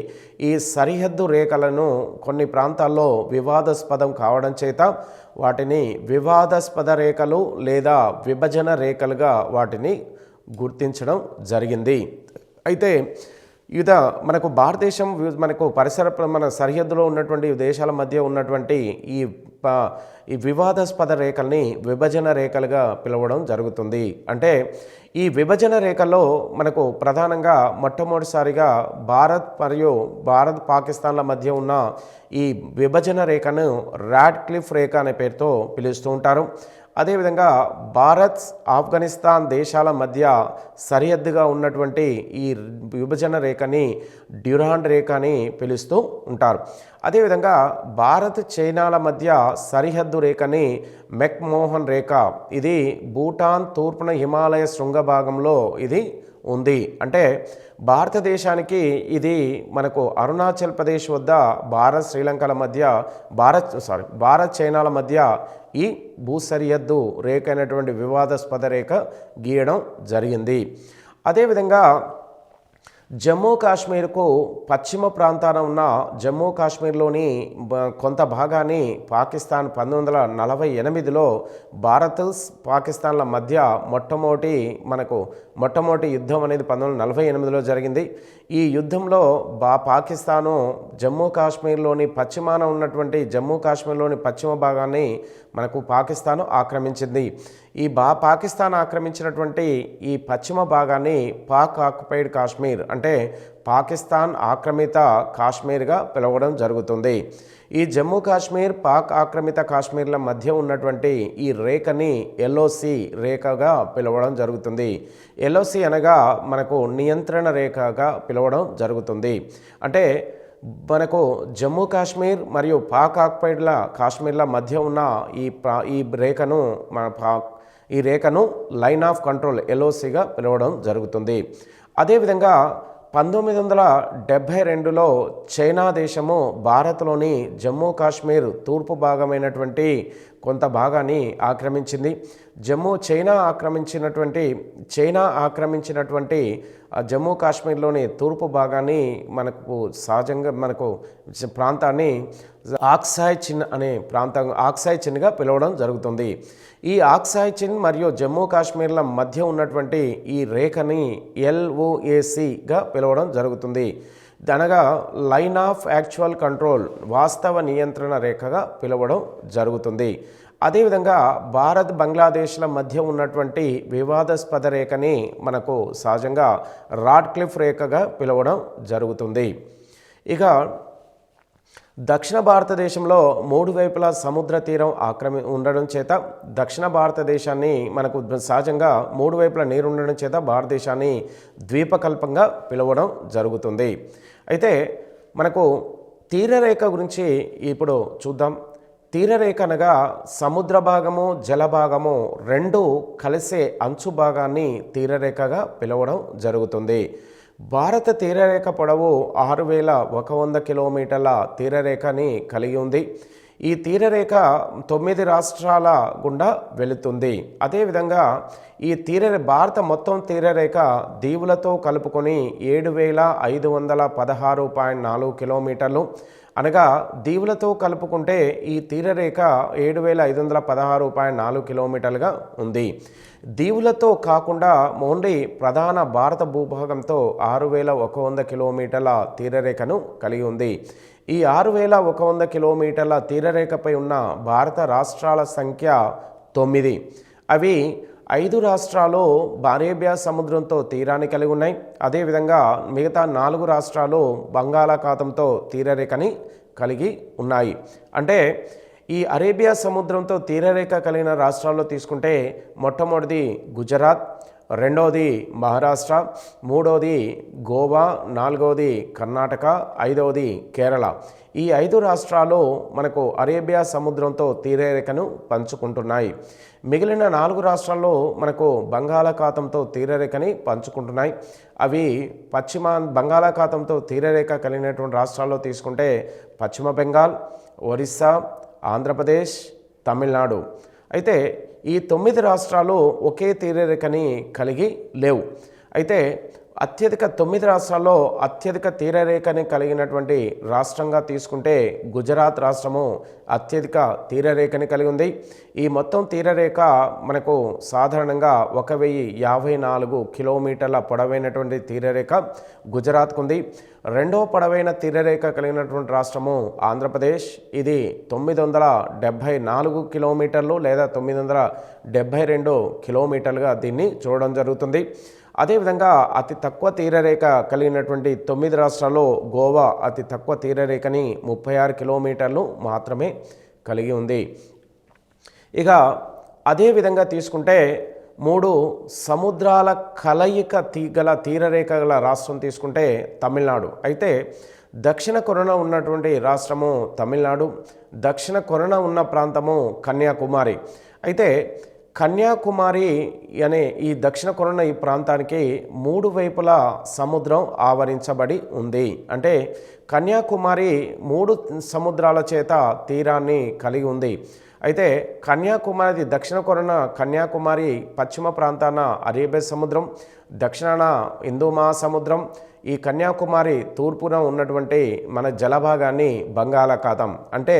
ఈ సరిహద్దు రేఖలను కొన్ని ప్రాంతాల్లో వివాదాస్పదం కావడం చేత వాటిని వివాదాస్పద రేఖలు లేదా విభజన రేఖలుగా వాటిని గుర్తించడం జరిగింది. అయితే మనకు భారతదేశం మనకు మన సరిహద్దులో ఉన్నటువంటి దేశాల మధ్య ఉన్నటువంటి ఈ వివాదాస్పద రేఖల్ని విభజన రేఖలుగా పిలవడం జరుగుతుంది. అంటే ఈ విభజన రేఖల్లో మనకు ప్రధానంగా మొట్టమొదటిసారిగా భారత్ పాకిస్తాన్ల మధ్య ఉన్న ఈ విభజన రేఖను రాడ్క్లిఫ్ రేఖ అనే పేరుతో పిలుస్తూ ఉంటారు. అదేవిధంగా భారత్, ఆఫ్ఘనిస్తాన్ దేశాల మధ్య సరిహద్దుగా ఉన్నటువంటి ఈ విభజన రేఖని డ్యూరాండ్ రేఖ అని పిలుస్తూ ఉంటారు. అదేవిధంగా భారత్, చైనాల మధ్య సరిహద్దు రేఖని మెక్మోహన్ రేఖ, ఇది భూటాన్ తూర్పున హిమాలయ శృంగ భాగంలో ఇది ఉంది. అంటే భారతదేశానికి ఇది మనకు అరుణాచల్ ప్రదేశ్ వద్ద భారత్ చైనాల మధ్య ఈ భూ సరిహద్దు రేఖ అయినటువంటి వివాదాస్పద రేఖ గీయడం జరిగింది. అదేవిధంగా జమ్మూ కాశ్మీర్కు పశ్చిమ ప్రాంతాన ఉన్న జమ్మూ కాశ్మీర్లోని కొంత భాగాన్ని పాకిస్తాన్ 1948లో భారత్ పాకిస్తాన్ల మధ్య మొట్టమొదటి యుద్ధం అనేది 1948లో జరిగింది. ఈ యుద్ధంలో పాకిస్తాను జమ్మూ కాశ్మీర్లోని పశ్చిమ భాగాన్ని మనకు పాకిస్తాను ఆక్రమించింది. ఈ పాకిస్తాన్ ఆక్రమించినటువంటి ఈ పశ్చిమ భాగాన్ని పాక్ ఆక్యుపైడ్ కాశ్మీర్ అంటే పాకిస్తాన్ ఆక్రమిత కాశ్మీర్గా పిలవడం జరుగుతుంది. ఈ జమ్మూ కాశ్మీర్, పాక్ ఆక్రమిత కాశ్మీర్ల మధ్య ఉన్నటువంటి ఈ రేఖని LOC రేఖగా పిలవడం జరుగుతుంది. LOC అనగా మనకు నియంత్రణ రేఖగా పిలవడం జరుగుతుంది. అంటే మనకు జమ్మూ కాశ్మీర్ మరియు పాక్ ఆక్యుపైడ్ల కాశ్మీర్ల మధ్య ఉన్న ఈ రేఖను లైన్ ఆఫ్ కంట్రోల్ LOCగా పిలవడం జరుగుతుంది. అదేవిధంగా 1972లో చైనా దేశము భారత్లోని జమ్మూ కాశ్మీర్ తూర్పు భాగమైనటువంటి కొంత భాగాన్ని ఆక్రమించింది. చైనా ఆక్రమించినటువంటి జమ్మూ కాశ్మీర్లోని తూర్పు భాగాన్ని మనకు ప్రాంతాన్ని ఆక్సాయ్ చిన్గా పిలవడం జరుగుతుంది. ఈ ఆక్సాయ్ చిన్ మరియు జమ్మూ కాశ్మీర్ల మధ్య ఉన్నటువంటి ఈ రేఖని LOACగా పిలవడం జరుగుతుంది. అనగా లైన్ ఆఫ్ యాక్చువల్ కంట్రోల్, వాస్తవ నియంత్రణ రేఖగా పిలవడం జరుగుతుంది. అదేవిధంగా భారత్ బంగ్లాదేశ్ల మధ్య ఉన్నటువంటి వివాదాస్పద రేఖని మనకు సహజంగా రాడ్క్లిఫ్ రేఖగా పిలవడం జరుగుతుంది. ఇక దక్షిణ భారతదేశంలో 3 వైపులా సముద్ర తీరం ఉండడం చేత దక్షిణ భారతదేశాన్ని మనకు సహజంగా 3 వైపులా నీరు ఉండడం చేత భారతదేశాన్ని ద్వీపకల్పంగా పిలవడం జరుగుతుంది. అయితే మనకు తీరరేఖ గురించి ఇప్పుడు చూద్దాం. తీరరేఖ అనగా సముద్ర భాగము జల భాగము రెండు కలిసే అంచు భాగాన్ని తీరరేఖగా పిలవడం జరుగుతుంది. భారత తీరరేఖ పొడవు 6100 కిలోమీటర్ల తీరరేఖని కలిగి ఉంది. ఈ తీరరేఖ 9 రాష్ట్రాల గుండా వెళుతుంది. అదేవిధంగా ఈ భారత మొత్తం తీరరేఖ దీవులతో కలుపుకొని 7516.4 కిలోమీటర్లు, అనగా దీవులతో కలుపుకుంటే ఈ తీరరేఖ 7516.4 కిలోమీటర్లుగా ఉంది. దీవులతో కాకుండా ఓన్లీ ప్రధాన భారత భూభాగంతో 6100 కిలోమీటర్ల తీరరేఖను కలిగి ఉంది. ఈ 6100 కిలోమీటర్ల తీరరేఖపై ఉన్న భారత రాష్ట్రాల సంఖ్య 9. అవి 5 రాష్ట్రాలు అరేబియా సముద్రంతో తీరాన్ని కలిగి ఉన్నాయి. అదేవిధంగా మిగతా 4 రాష్ట్రాలు బంగాళాఖాతంతో తీరరేఖని కలిగి ఉన్నాయి. అంటే ఈ అరేబియా సముద్రంతో తీరరేఖ కలిగిన రాష్ట్రాల్లో తీసుకుంటే మొట్టమొదటిది గుజరాత్, రెండవది మహారాష్ట్ర, మూడవది గోవా, నాలుగవది కర్ణాటక, ఐదవది కేరళ. ఈ 5 రాష్ట్రాలు మనకు అరేబియా సముద్రంతో తీరరేఖను పంచుకుంటున్నాయి. మిగిలిన 4 రాష్ట్రాల్లో మనకు బంగాళాఖాతంతో తీరరేఖని పంచుకుంటున్నాయి. అవి బంగాళాఖాతంతో తీరరేఖ కలిగినటువంటి రాష్ట్రాల్లో తీసుకుంటే పశ్చిమ బెంగాల్, ఒరిస్సా, ఆంధ్రప్రదేశ్, తమిళనాడు. అయితే ఈ 9 రాష్ట్రాలు ఒకే తీరరేఖని కలిగి లేవు. అయితే 9 రాష్ట్రాల్లో అత్యధిక తీరరేఖని కలిగినటువంటి రాష్ట్రంగా తీసుకుంటే గుజరాత్ రాష్ట్రము అత్యధిక తీరరేఖని కలిగి ఉంది. ఈ మొత్తం తీరరేఖ మనకు సాధారణంగా 1054 కిలోమీటర్ల పొడవైనటువంటి తీరరేఖ గుజరాత్కు ఉంది. రెండవ పొడవైన తీరరేఖ కలిగినటువంటి రాష్ట్రము ఆంధ్రప్రదేశ్. ఇది 974 కిలోమీటర్లు లేదా 972 కిలోమీటర్లుగా దీన్ని చూడడం జరుగుతుంది. అదేవిధంగా అతి తక్కువ తీరరేఖ కలిగినటువంటి 9 రాష్ట్రాల్లో గోవా అతి తక్కువ తీరరేఖని 36 కిలోమీటర్లు మాత్రమే కలిగి ఉంది. ఇక అదేవిధంగా తీసుకుంటే 3 సముద్రాల కలయిక గల తీరరేఖ గల రాష్ట్రం తీసుకుంటే తమిళనాడు. అయితే దక్షిణ కొరన ఉన్నటువంటి రాష్ట్రము తమిళనాడు, దక్షిణ కొరన ఉన్న ప్రాంతము కన్యాకుమారి. అయితే కన్యాకుమారి అనే ఈ దక్షిణ కొరన ఈ ప్రాంతానికి 3 వైపులా సముద్రం ఆవరించబడి ఉంది. అంటే కన్యాకుమారి 3 సముద్రాల చేత తీరాన్ని కలిగి ఉంది. అయితే కన్యాకుమారి దక్షిణ కొరన కన్యాకుమారి పశ్చిమ ప్రాంతాన అరేబియా సముద్రం, దక్షిణాన హిందూ మహాసముద్రం, ఈ కన్యాకుమారి తూర్పున ఉన్నటువంటి మన జలభాగాన్ని బంగాళాఖాతం. అంటే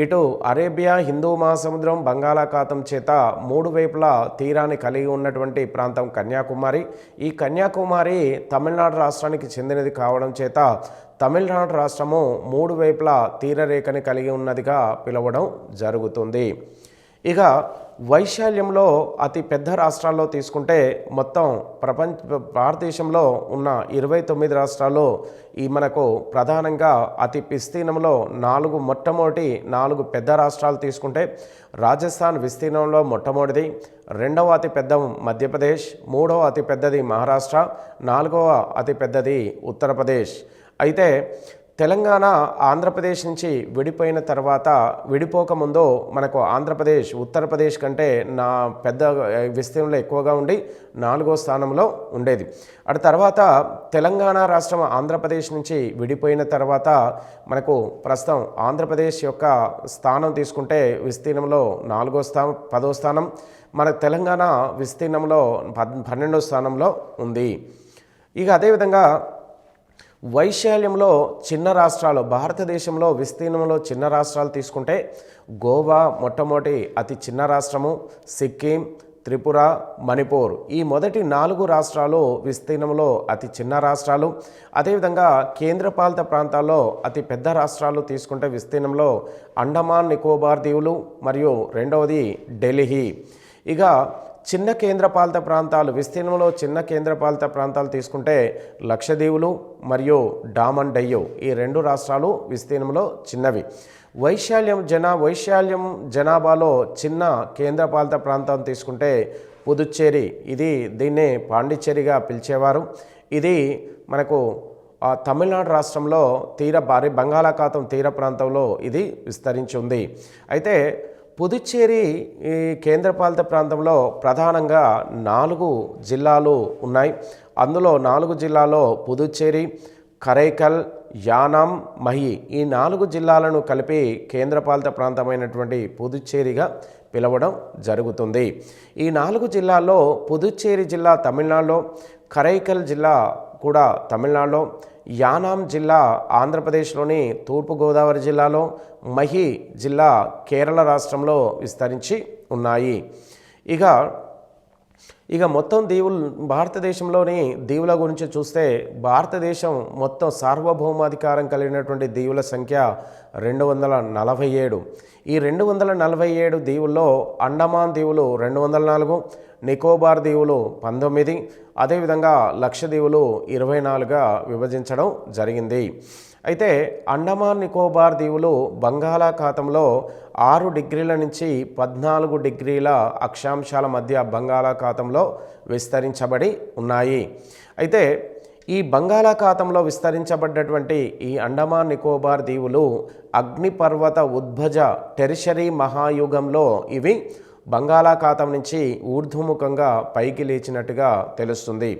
ఇటు అరేబియా, హిందూ మహాసముద్రం, బంగాళాఖాతం చేత 3 వైపులా తీరాన్ని కలిగి ఉన్నటువంటి ప్రాంతం కన్యాకుమారి. ఈ కన్యాకుమారి తమిళనాడు రాష్ట్రానికి చెందినది కావడం చేత తమిళనాడు రాష్ట్రము 3 వైపులా తీరరేఖని కలిగి ఉన్నదిగా పిలవడం జరుగుతుంది. ఇక వైశాల్యంలో అతి పెద్ద రాష్ట్రాల్లో తీసుకుంటే మొత్తం భారతదేశంలో ఉన్న 29 రాష్ట్రాల్లో ఈ మనకు ప్రధానంగా అతి విస్తీర్ణంలో మొట్టమొదటి 4 పెద్ద రాష్ట్రాలు తీసుకుంటే రాజస్థాన్ విస్తీర్ణంలో మొట్టమొదటిది, రెండవ అతి పెద్ద మధ్యప్రదేశ్, మూడవ అతి పెద్దది మహారాష్ట్ర, నాలుగవ అతి పెద్దది ఉత్తరప్రదేశ్. అయితే తెలంగాణ ఆంధ్రప్రదేశ్ నుంచి విడిపోయిన తర్వాత విడిపోకముందు మనకు ఆంధ్రప్రదేశ్ ఉత్తరప్రదేశ్ కంటే పెద్ద విస్తీర్ణంలో ఎక్కువగా ఉండి 4వ స్థానంలో ఉండేది. అటు తర్వాత తెలంగాణ రాష్ట్రం ఆంధ్రప్రదేశ్ నుంచి విడిపోయిన తర్వాత మనకు ప్రస్తుతం ఆంధ్రప్రదేశ్ యొక్క స్థానం తీసుకుంటే విస్తీర్ణంలో 10వ స్థానం, మన తెలంగాణ విస్తీర్ణంలో 12వ స్థానంలో ఉంది. ఇక అదేవిధంగా వైశాల్యంలో చిన్న రాష్ట్రాలు, భారతదేశంలో విస్తీర్ణంలో చిన్న రాష్ట్రాలు తీసుకుంటే గోవా మొట్టమొదటి అతి చిన్న రాష్ట్రము, సిక్కిం, త్రిపుర, మణిపూర్ ఈ మొదటి 4 రాష్ట్రాలు విస్తీర్ణంలో అతి చిన్న రాష్ట్రాలు. అదేవిధంగా కేంద్రపాలిత ప్రాంతాల్లో అతి పెద్ద రాష్ట్రాలు తీసుకుంటే విస్తీర్ణంలో అండమాన్ నికోబార్ దీవులు మరియు రెండవది ఢిల్లీ. ఇక చిన్న కేంద్రపాలిత ప్రాంతాలు విస్తీర్ణంలో చిన్న కేంద్రపాలిత ప్రాంతాలు తీసుకుంటే లక్షద్వీపులు మరియు డామన్ డయ్యు ఈ 2 రాష్ట్రాలు విస్తీర్ణంలో చిన్నవి. వైశాల్యం జనాభాలో చిన్న కేంద్రపాలిత ప్రాంతం తీసుకుంటే పుదుచ్చేరి, దీన్నే పాండిచ్చేరిగా పిలిచేవారు. ఇది మనకు తమిళనాడు రాష్ట్రంలో బంగాళాఖాతం తీర ప్రాంతంలో ఇది విస్తరించి ఉంది. అయితే పుదుచ్చేరి ఈ కేంద్రపాలిత ప్రాంతంలో ప్రధానంగా 4 జిల్లాలు ఉన్నాయి. అందులో 4 జిల్లాలో పుదుచ్చేరి, కరైకల్, యానాం, మహి ఈ 4 జిల్లాలను కలిపి కేంద్రపాలిత ప్రాంతమైనటువంటి పుదుచ్చేరిగా పిలవడం జరుగుతుంది. ఈ 4 జిల్లాల్లో పుదుచ్చేరి జిల్లా తమిళనాడులో, కరైకల్ జిల్లా కూడా తమిళనాడులో, యానాం జిల్లా ఆంధ్రప్రదేశ్లోని తూర్పుగోదావరి జిల్లాలో, మహి జిల్లా కేరళ రాష్ట్రంలో విస్తరించి ఉన్నాయి. ఇక మొత్తం భారతదేశంలోని దీవుల గురించి చూస్తే భారతదేశం మొత్తం సార్వభౌమాధికారం కలిగినటువంటి దీవుల సంఖ్య 247. ఈ 247 దీవుల్లో అండమాన్ దీవులు 204, నికోబార్ దీవులు 19, అదేవిధంగా లక్షద్వీపులు 24గా విభజించడం జరిగింది. అయితే అండమాన్ నికోబార్ దీవులు బంగాళాఖాతంలో 6 డిగ్రీల నుంచి 14 డిగ్రీల అక్షాంశాల మధ్య బంగాళాఖాతంలో విస్తరించబడి ఉన్నాయి. అయితే ఈ బంగాళాఖాతంలో విస్తరించబడ్డటువంటి ఈ అండమాన్ నికోబార్ దీవులు అగ్నిపర్వత ఉద్భజ టెరిషరీ మహాయుగంలో ఇవి బంగాళాఖాతం నుంచి ఊర్ధ్వముఖంగా పైకి లేచినట్టుగా తెలుస్తుంది.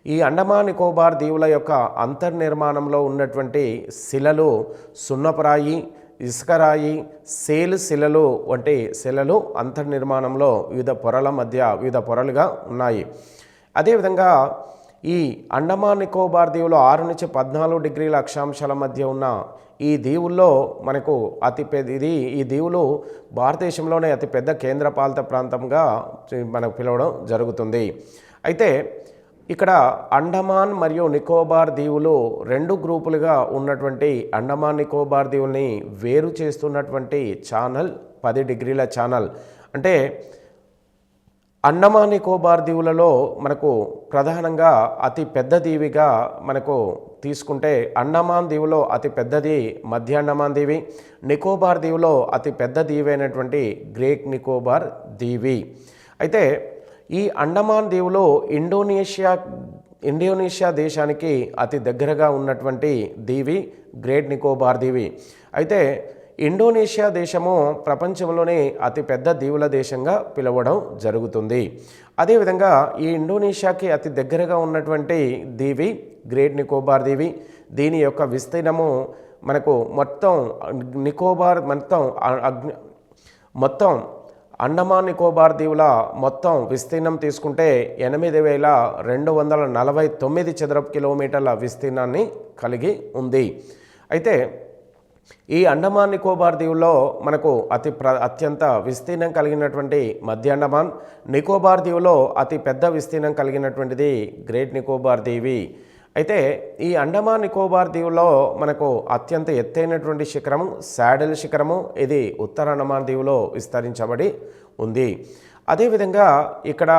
ఈ అండమాన్ నికోబార్ దీవుల యొక్క అంతర్నిర్మాణంలో ఉన్నటువంటి శిలలు సున్నపరాయి, ఇసుకరాయి, సేలు శిలలు వంటి శిలలు అంతర్నిర్మాణంలో వివిధ పొరలుగా ఉన్నాయి. అదేవిధంగా ఈ అండమాన్ నికోబార్ దీవులు 6 నుంచి 14 డిగ్రీల అక్షాంశాల మధ్య ఉన్న ఈ దీవుల్లో మనకు ఈ దీవులు భారతదేశంలోనే అతిపెద్ద కేంద్రపాలిత ప్రాంతంగా మనకు పిలవడం జరుగుతుంది. అయితే ఇక్కడ అండమాన్ మరియు నికోబార్ దీవులు 2 గ్రూపులుగా ఉన్నటువంటి అండమాన్ నికోబార్ దీవుల్ని వేరు చేస్తున్నటువంటి ఛానల్ 10 డిగ్రీల ఛానల్. అంటే అండమాన్ నికోబార్ దీవులలో మనకు ప్రధానంగా అతి పెద్ద దీవిగా మనకు తీసుకుంటే అండమాన్ దీవులో అతి పెద్దది మధ్య అండమాన్ దీవి, నికోబార్ దీవులో అతి పెద్ద దీవి అయినటువంటి గ్రేట్ నికోబార్ దీవి. అయితే ఈ అండమాన్ దీవులో ఇండోనేషియా దేశానికి అతి దగ్గరగా ఉన్నటువంటి దీవి గ్రేట్ నికోబార్ దీవి. అయితే ఇండోనేషియా దేశము ప్రపంచంలోనే అతిపెద్ద దీవుల దేశంగా పిలవడం జరుగుతుంది. అదేవిధంగా ఈ ఇండోనేషియాకి అతి దగ్గరగా ఉన్నటువంటి దీవి గ్రేట్ నికోబార్ దీవి. దీని యొక్క విస్తీర్ణము మనకు మొత్తం అండమాన్ నికోబార్ దీవుల మొత్తం విస్తీర్ణం తీసుకుంటే 8,249 చదరపు కిలోమీటర్ల విస్తీర్ణాన్ని కలిగి ఉంది. అయితే ఈ అండమాన్ నికోబార్ దీవుల్లో మనకు అత్యంత విస్తీర్ణం కలిగినటువంటి మధ్య అండమాన్, నికోబార్ దీవులో అతి పెద్ద విస్తీర్ణం కలిగినటువంటిది గ్రేట్ నికోబార్ దీవి. అయితే ఈ అండమాన్ నికోబార్ దీవులో మనకు అత్యంత ఎత్తైనటువంటి శిఖరము శాడిల్ శిఖరము. ఇది ఉత్తర అండమాన్ దీవులో విస్తరించబడి ఉంది. అదేవిధంగా ఇక్కడ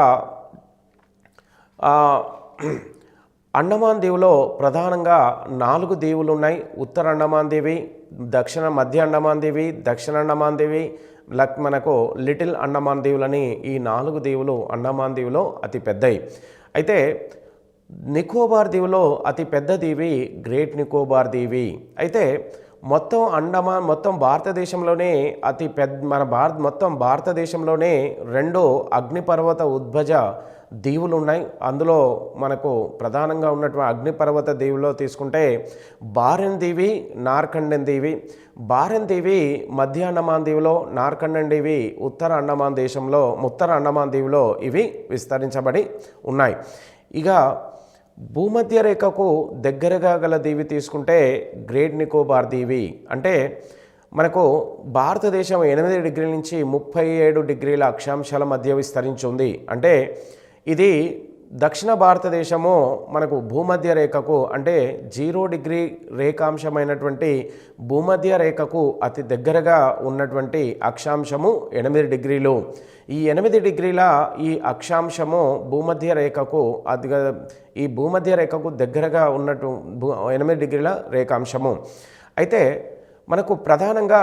అండమాన్ దీవులో ప్రధానంగా 4 దీవులు ఉన్నాయి. ఉత్తర అండమాన్ దీవి, మధ్య అండమాన్ దీవి, దక్షిణ అండమాన్ దీవి, మనకు లిటిల్ అండమాన్ దీవులని ఈ 4 దీవులు అండమాన్ దీవులో అతి పెద్దవి. అయితే నికోబార్ దీవులో అతి పెద్ద దీవి గ్రేట్ నికోబార్ దీవి. అయితే మొత్తం భారతదేశంలోనే మొత్తం భారతదేశంలోనే 2 అగ్నిపర్వత ఉద్భజ దీవులు ఉన్నాయి. అందులో మనకు ప్రధానంగా ఉన్నటువంటి అగ్నిపర్వత దీవులో తీసుకుంటే బారెన్ దీవి, నార్కండెన్ దీవి. బారెన్ దీవి మధ్య అండమాన్ దీవిలో, నార్కండెన్ దీవి ఉత్తర అండమాన్ దీవిలో ఇవి విస్తరించబడి ఉన్నాయి. ఇక భూమధ్య రేఖకు దగ్గరగా గల దీవి తీసుకుంటే గ్రేట్ నికోబార్ దీవి. అంటే మనకు భారతదేశం 8 డిగ్రీల నుంచి 37 డిగ్రీల అక్షాంశాల మధ్య విస్తరించి ఉంది. అంటే ఇది దక్షిణ భారతదేశము మనకు భూమధ్య రేఖకు అంటే 0 డిగ్రీ రేఖాంశమైనటువంటి భూమధ్య రేఖకు అతి దగ్గరగా ఉన్నటువంటి అక్షాంశము 8 డిగ్రీలు. ఈ 8 డిగ్రీల ఈ అక్షాంశము భూమధ్య రేఖకు ఈ భూమధ్య రేఖకు దగ్గరగా ఉన్నట్టు 8 డిగ్రీల రేఖాంశము. అయితే మనకు ప్రధానంగా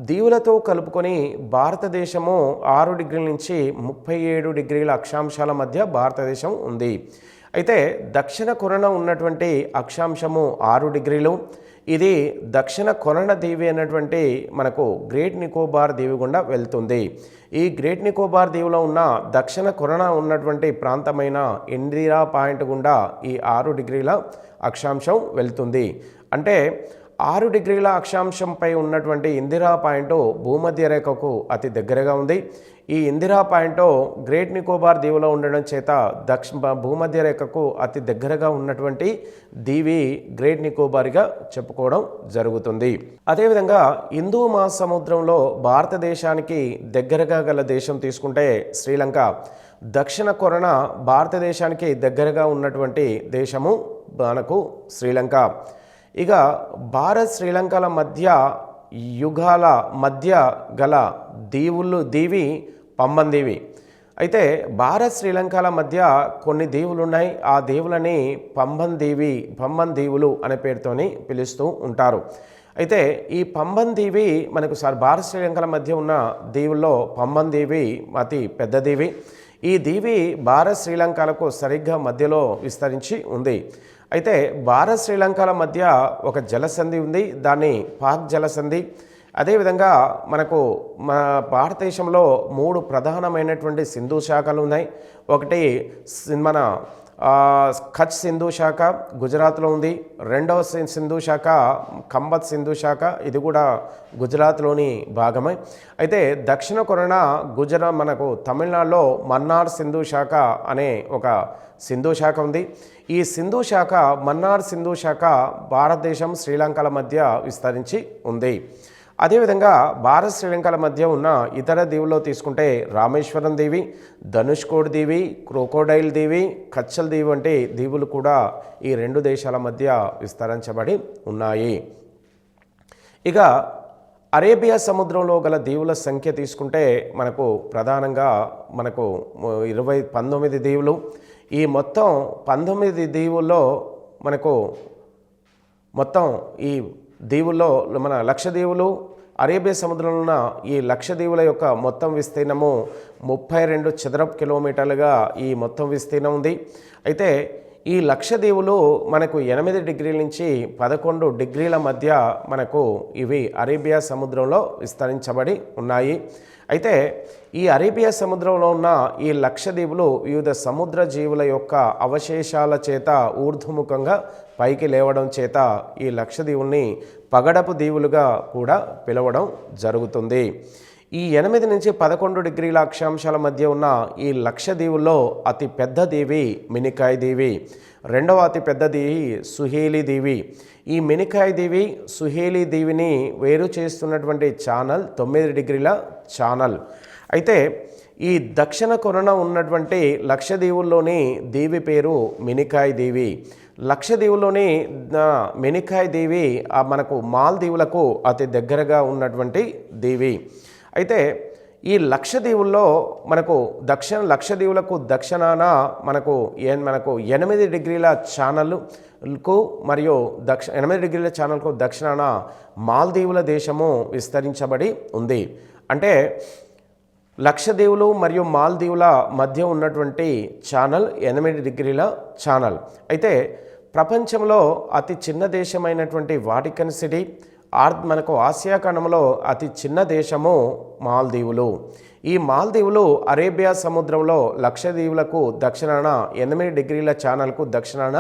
దీవులతో కలుపుకొని భారతదేశము 6 డిగ్రీల నుంచి 37 డిగ్రీల అక్షాంశాల మధ్య భారతదేశం ఉంది. అయితే దక్షిణ కొరన ఉన్నటువంటి అక్షాంశము 6 డిగ్రీలు. ఇది దక్షిణ కొరన దీవి అన్నటువంటి మనకు గ్రేట్ నికోబార్ దీవి గుండా వెళ్తుంది. ఈ గ్రేట్ నికోబార్ దీవిలో ఉన్న దక్షిణ కొరన ఉన్నటువంటి ప్రాంతమైన ఇందిరా పాయింట్ గుండా ఈ 6 డిగ్రీల అక్షాంశం వెళ్తుంది. అంటే 6 డిగ్రీల అక్షాంశంపై ఉన్నటువంటి ఇందిరా పాయింట్ భూమధ్య రేఖకు అతి దగ్గరగా ఉంది. ఈ ఇందిరా పాయింట్ గ్రేట్ నికోబార్ దీవిలో ఉండడం చేత భూమధ్య రేఖకు అతి దగ్గరగా ఉన్నటువంటి దీవి గ్రేట్ నికోబార్గా చెప్పుకోవడం జరుగుతుంది. అదేవిధంగా హిందూ మహాసముద్రంలో భారతదేశానికి దగ్గరగా గల దేశం తీసుకుంటే శ్రీలంక. దక్షిణ కొరన భారతదేశానికి దగ్గరగా ఉన్నటువంటి దేశము మనకు శ్రీలంక. ఇక భారత్ శ్రీలంకల మధ్య యుగాల మధ్య గల దీవి పంబందీవి. అయితే భారత్ శ్రీలంకల మధ్య కొన్ని దీవులు ఉన్నాయి. ఆ దీవులని పంబన్ దీవులు అనే పేరుతోని పిలుస్తూ ఉంటారు. అయితే ఈ పంబన్ దీవి మనకు భారత్ శ్రీలంకల మధ్య ఉన్న దీవుల్లో పంబన్ దీవి అతి పెద్ద దీవి. ఈ దీవి భారత్ శ్రీలంకలకు సరిగ్గా మధ్యలో విస్తరించి ఉంది. అయితే భారత్ శ్రీలంకల మధ్య ఒక జలసంధి ఉంది, దాన్ని పాక్ జలసంధి. అదేవిధంగా మనకు మన భారతదేశంలో 3 ప్రధానమైనటువంటి సింధు శాఖలు ఉన్నాయి. ఒకటి మన కచ్ సింధు శాఖ గుజరాత్లో ఉంది. రెండవ సింధు శాఖ కంబత్ సింధు శాఖ, ఇది కూడా గుజరాత్లోని భాగమే. అయితే దక్షిణ కొరన మనకు తమిళనాడులో మన్నార్ సింధు శాఖ అనే ఒక సింధు శాఖ ఉంది. ఈ సింధు శాఖ మన్నార్ సింధు శాఖ భారతదేశం శ్రీలంకల మధ్య విస్తరించి ఉంది. అదేవిధంగా భారత్ శ్రీలంకల మధ్య ఉన్న ఇతర దీవుల్లో తీసుకుంటే రామేశ్వరం దీవి, ధనుష్కోడ్ దీవి, క్రోకోడైల్ దీవి, కచ్చల్ దీవి వంటి దీవులు కూడా ఈ 2 దేశాల మధ్య విస్తరించబడి ఉన్నాయి. ఇక అరేబియా సముద్రంలో గల దీవుల సంఖ్య తీసుకుంటే మనకు ప్రధానంగా 19 దీవులు. ఈ మొత్తం 19 దీవుల్లో మనకు మొత్తం ఈ దీవుల్లో మన లక్షద్వీపులు అరేబియా సముద్రంలో ఉన్న ఈ లక్షద్వీపుల యొక్క మొత్తం విస్తీర్ణము 32 చదరపు కిలోమీటర్లుగా ఈ మొత్తం విస్తీర్ణం ఉంది. అయితే ఈ లక్షద్వీపులు మనకు 8 డిగ్రీల నుంచి 11 డిగ్రీల మధ్య మనకు ఇవి అరేబియా సముద్రంలో విస్తరించబడి ఉన్నాయి. అయితే ఈ అరేబియా సముద్రంలో ఉన్న ఈ లక్షద్వీపులు వివిధ సముద్ర జీవుల యొక్క అవశేషాల చేత ఊర్ధ్వముఖంగా పైకి లేవడం చేత ఈ లక్షద్వీపుల్ని పగడపు దీవులుగా కూడా పిలవడం జరుగుతుంది. ఈ 8 నుంచి 11 డిగ్రీల అక్షాంశాల మధ్య ఉన్న ఈ లక్షద్వీపుల్లో అతి పెద్ద దీవి మినికాయ్ దీవి. రెండవ అతి పెద్ద దీవి సుహేలి దీవి. ఈ మినికాయ్ దీవి సుహేలి దీవిని వేరు చేస్తున్నటువంటి ఛానల్ 9 డిగ్రీల ఛానల్. అయితే ఈ దక్షిణ కొరన ఉన్నటువంటి లక్షద్వీపుల్లోని దీవి పేరు మినికాయ్ దీవి. లక్షద్వీపులోని మినికాయ్ దీవి మనకు మాల్దీవులకు అతి దగ్గరగా ఉన్నటువంటి దీవి. అయితే ఈ లక్షద్వీపుల్లో మనకు లక్షద్వీపులకు దక్షిణాన మనకు 8 డిగ్రీల ఛానల్కు మరియు 8 డిగ్రీల ఛానల్కు దక్షిణాన మాల్దీవుల దేశము విస్తరించబడి ఉంది. అంటే లక్షద్వీపులు మరియు మాల్దీవుల మధ్య ఉన్నటువంటి ఛానల్ 8 డిగ్రీల ఛానల్. అయితే ప్రపంచంలో అతి చిన్న దేశమైనటువంటి వాటికన్ సిటీ మనకు ఆసియా ఖండంలో అతి చిన్న దేశము మాల్దీవులు. ఈ మాల్దీవులు అరేబియా సముద్రంలో లక్షద్వీపులకు దక్షిణాన 8 డిగ్రీల ఛానల్కు దక్షిణాన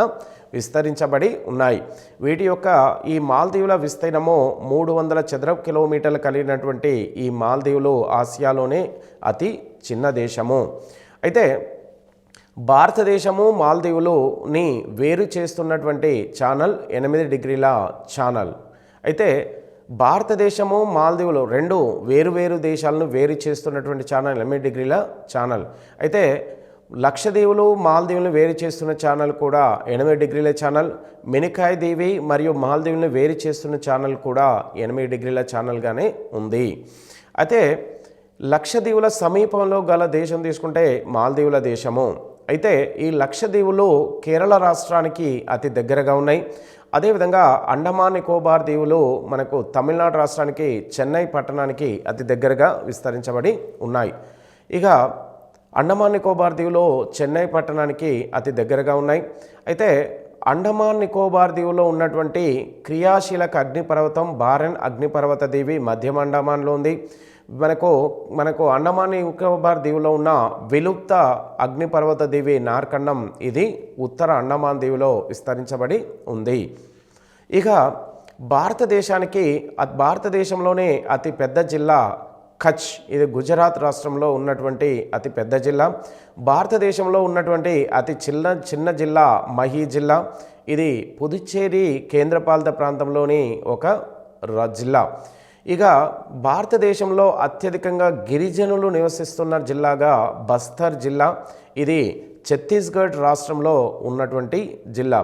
విస్తరించబడి ఉన్నాయి. వీటి యొక్క ఈ మాల్దీవుల విస్తీర్ణము 300 చదరపు కిలోమీటర్లు కలిగినటువంటి ఈ మాల్దీవులు ఆసియాలోనే అతి చిన్న దేశము. అయితే భారతదేశము మాల్దీవులుని వేరు చేస్తున్నటువంటి ఛానల్ 8 డిగ్రీల ఛానల్. అయితే భారతదేశము మాల్దీవులు రెండు వేరు దేశాలను వేరు చేస్తున్నటువంటి ఛానల్ 8 డిగ్రీల ఛానల్. అయితే లక్షద్వీపులు మాల్దీవులను వేరు చేస్తున్న ఛానల్ కూడా 8 డిగ్రీల ఛానల్. మినికాయ్ దీవి మరియు మాల్దీవులను వేరు చేస్తున్న ఛానల్ కూడా 8 డిగ్రీల ఛానల్గానే ఉంది. అయితే లక్షద్వీపుల సమీపంలో గల దేశం తీసుకుంటే మాల్దీవుల దేశము. అయితే ఈ లక్షద్వీపులు కేరళ రాష్ట్రానికి అతి దగ్గరగా ఉన్నాయి. అదేవిధంగా అండమాన్ నికోబార్ దీవులు మనకు తమిళనాడు రాష్ట్రానికి చెన్నై పట్టణానికి అతి దగ్గరగా విస్తరించబడి ఉన్నాయి. ఇక అండమాన్ నికోబార్ దీవులు చెన్నై పట్టణానికి అతి దగ్గరగా ఉన్నాయి. అయితే అండమాన్ నికోబార్ దీవులో ఉన్నటువంటి క్రియాశీలక అగ్నిపర్వతం బారెన్ అగ్నిపర్వత దీవి మధ్య అండమాన్లో ఉంది. మనకు అండమాన్ నికోబార్ దీవులో ఉన్న విలుప్త అగ్నిపర్వత దీవి నార్కండం ఇది ఉత్తర అండమాన్ దీవిలో విస్తరించబడి ఉంది. ఇక భారతదేశంలోనే అతి పెద్ద జిల్లా కచ్, ఇది గుజరాత్ రాష్ట్రంలో ఉన్నటువంటి అతి పెద్ద జిల్లా. భారతదేశంలో ఉన్నటువంటి అతి చిన్న జిల్లా మహీ జిల్లా, ఇది పుదుచ్చేరి కేంద్రపాలిత ప్రాంతంలోని ఒక జిల్లా. ఇక భారతదేశంలో అత్యధికంగా గిరిజనులు నివసిస్తున్న జిల్లాగా బస్తర్ జిల్లా, ఇది ఛత్తీస్గఢ్ రాష్ట్రంలో ఉన్నటువంటి జిల్లా.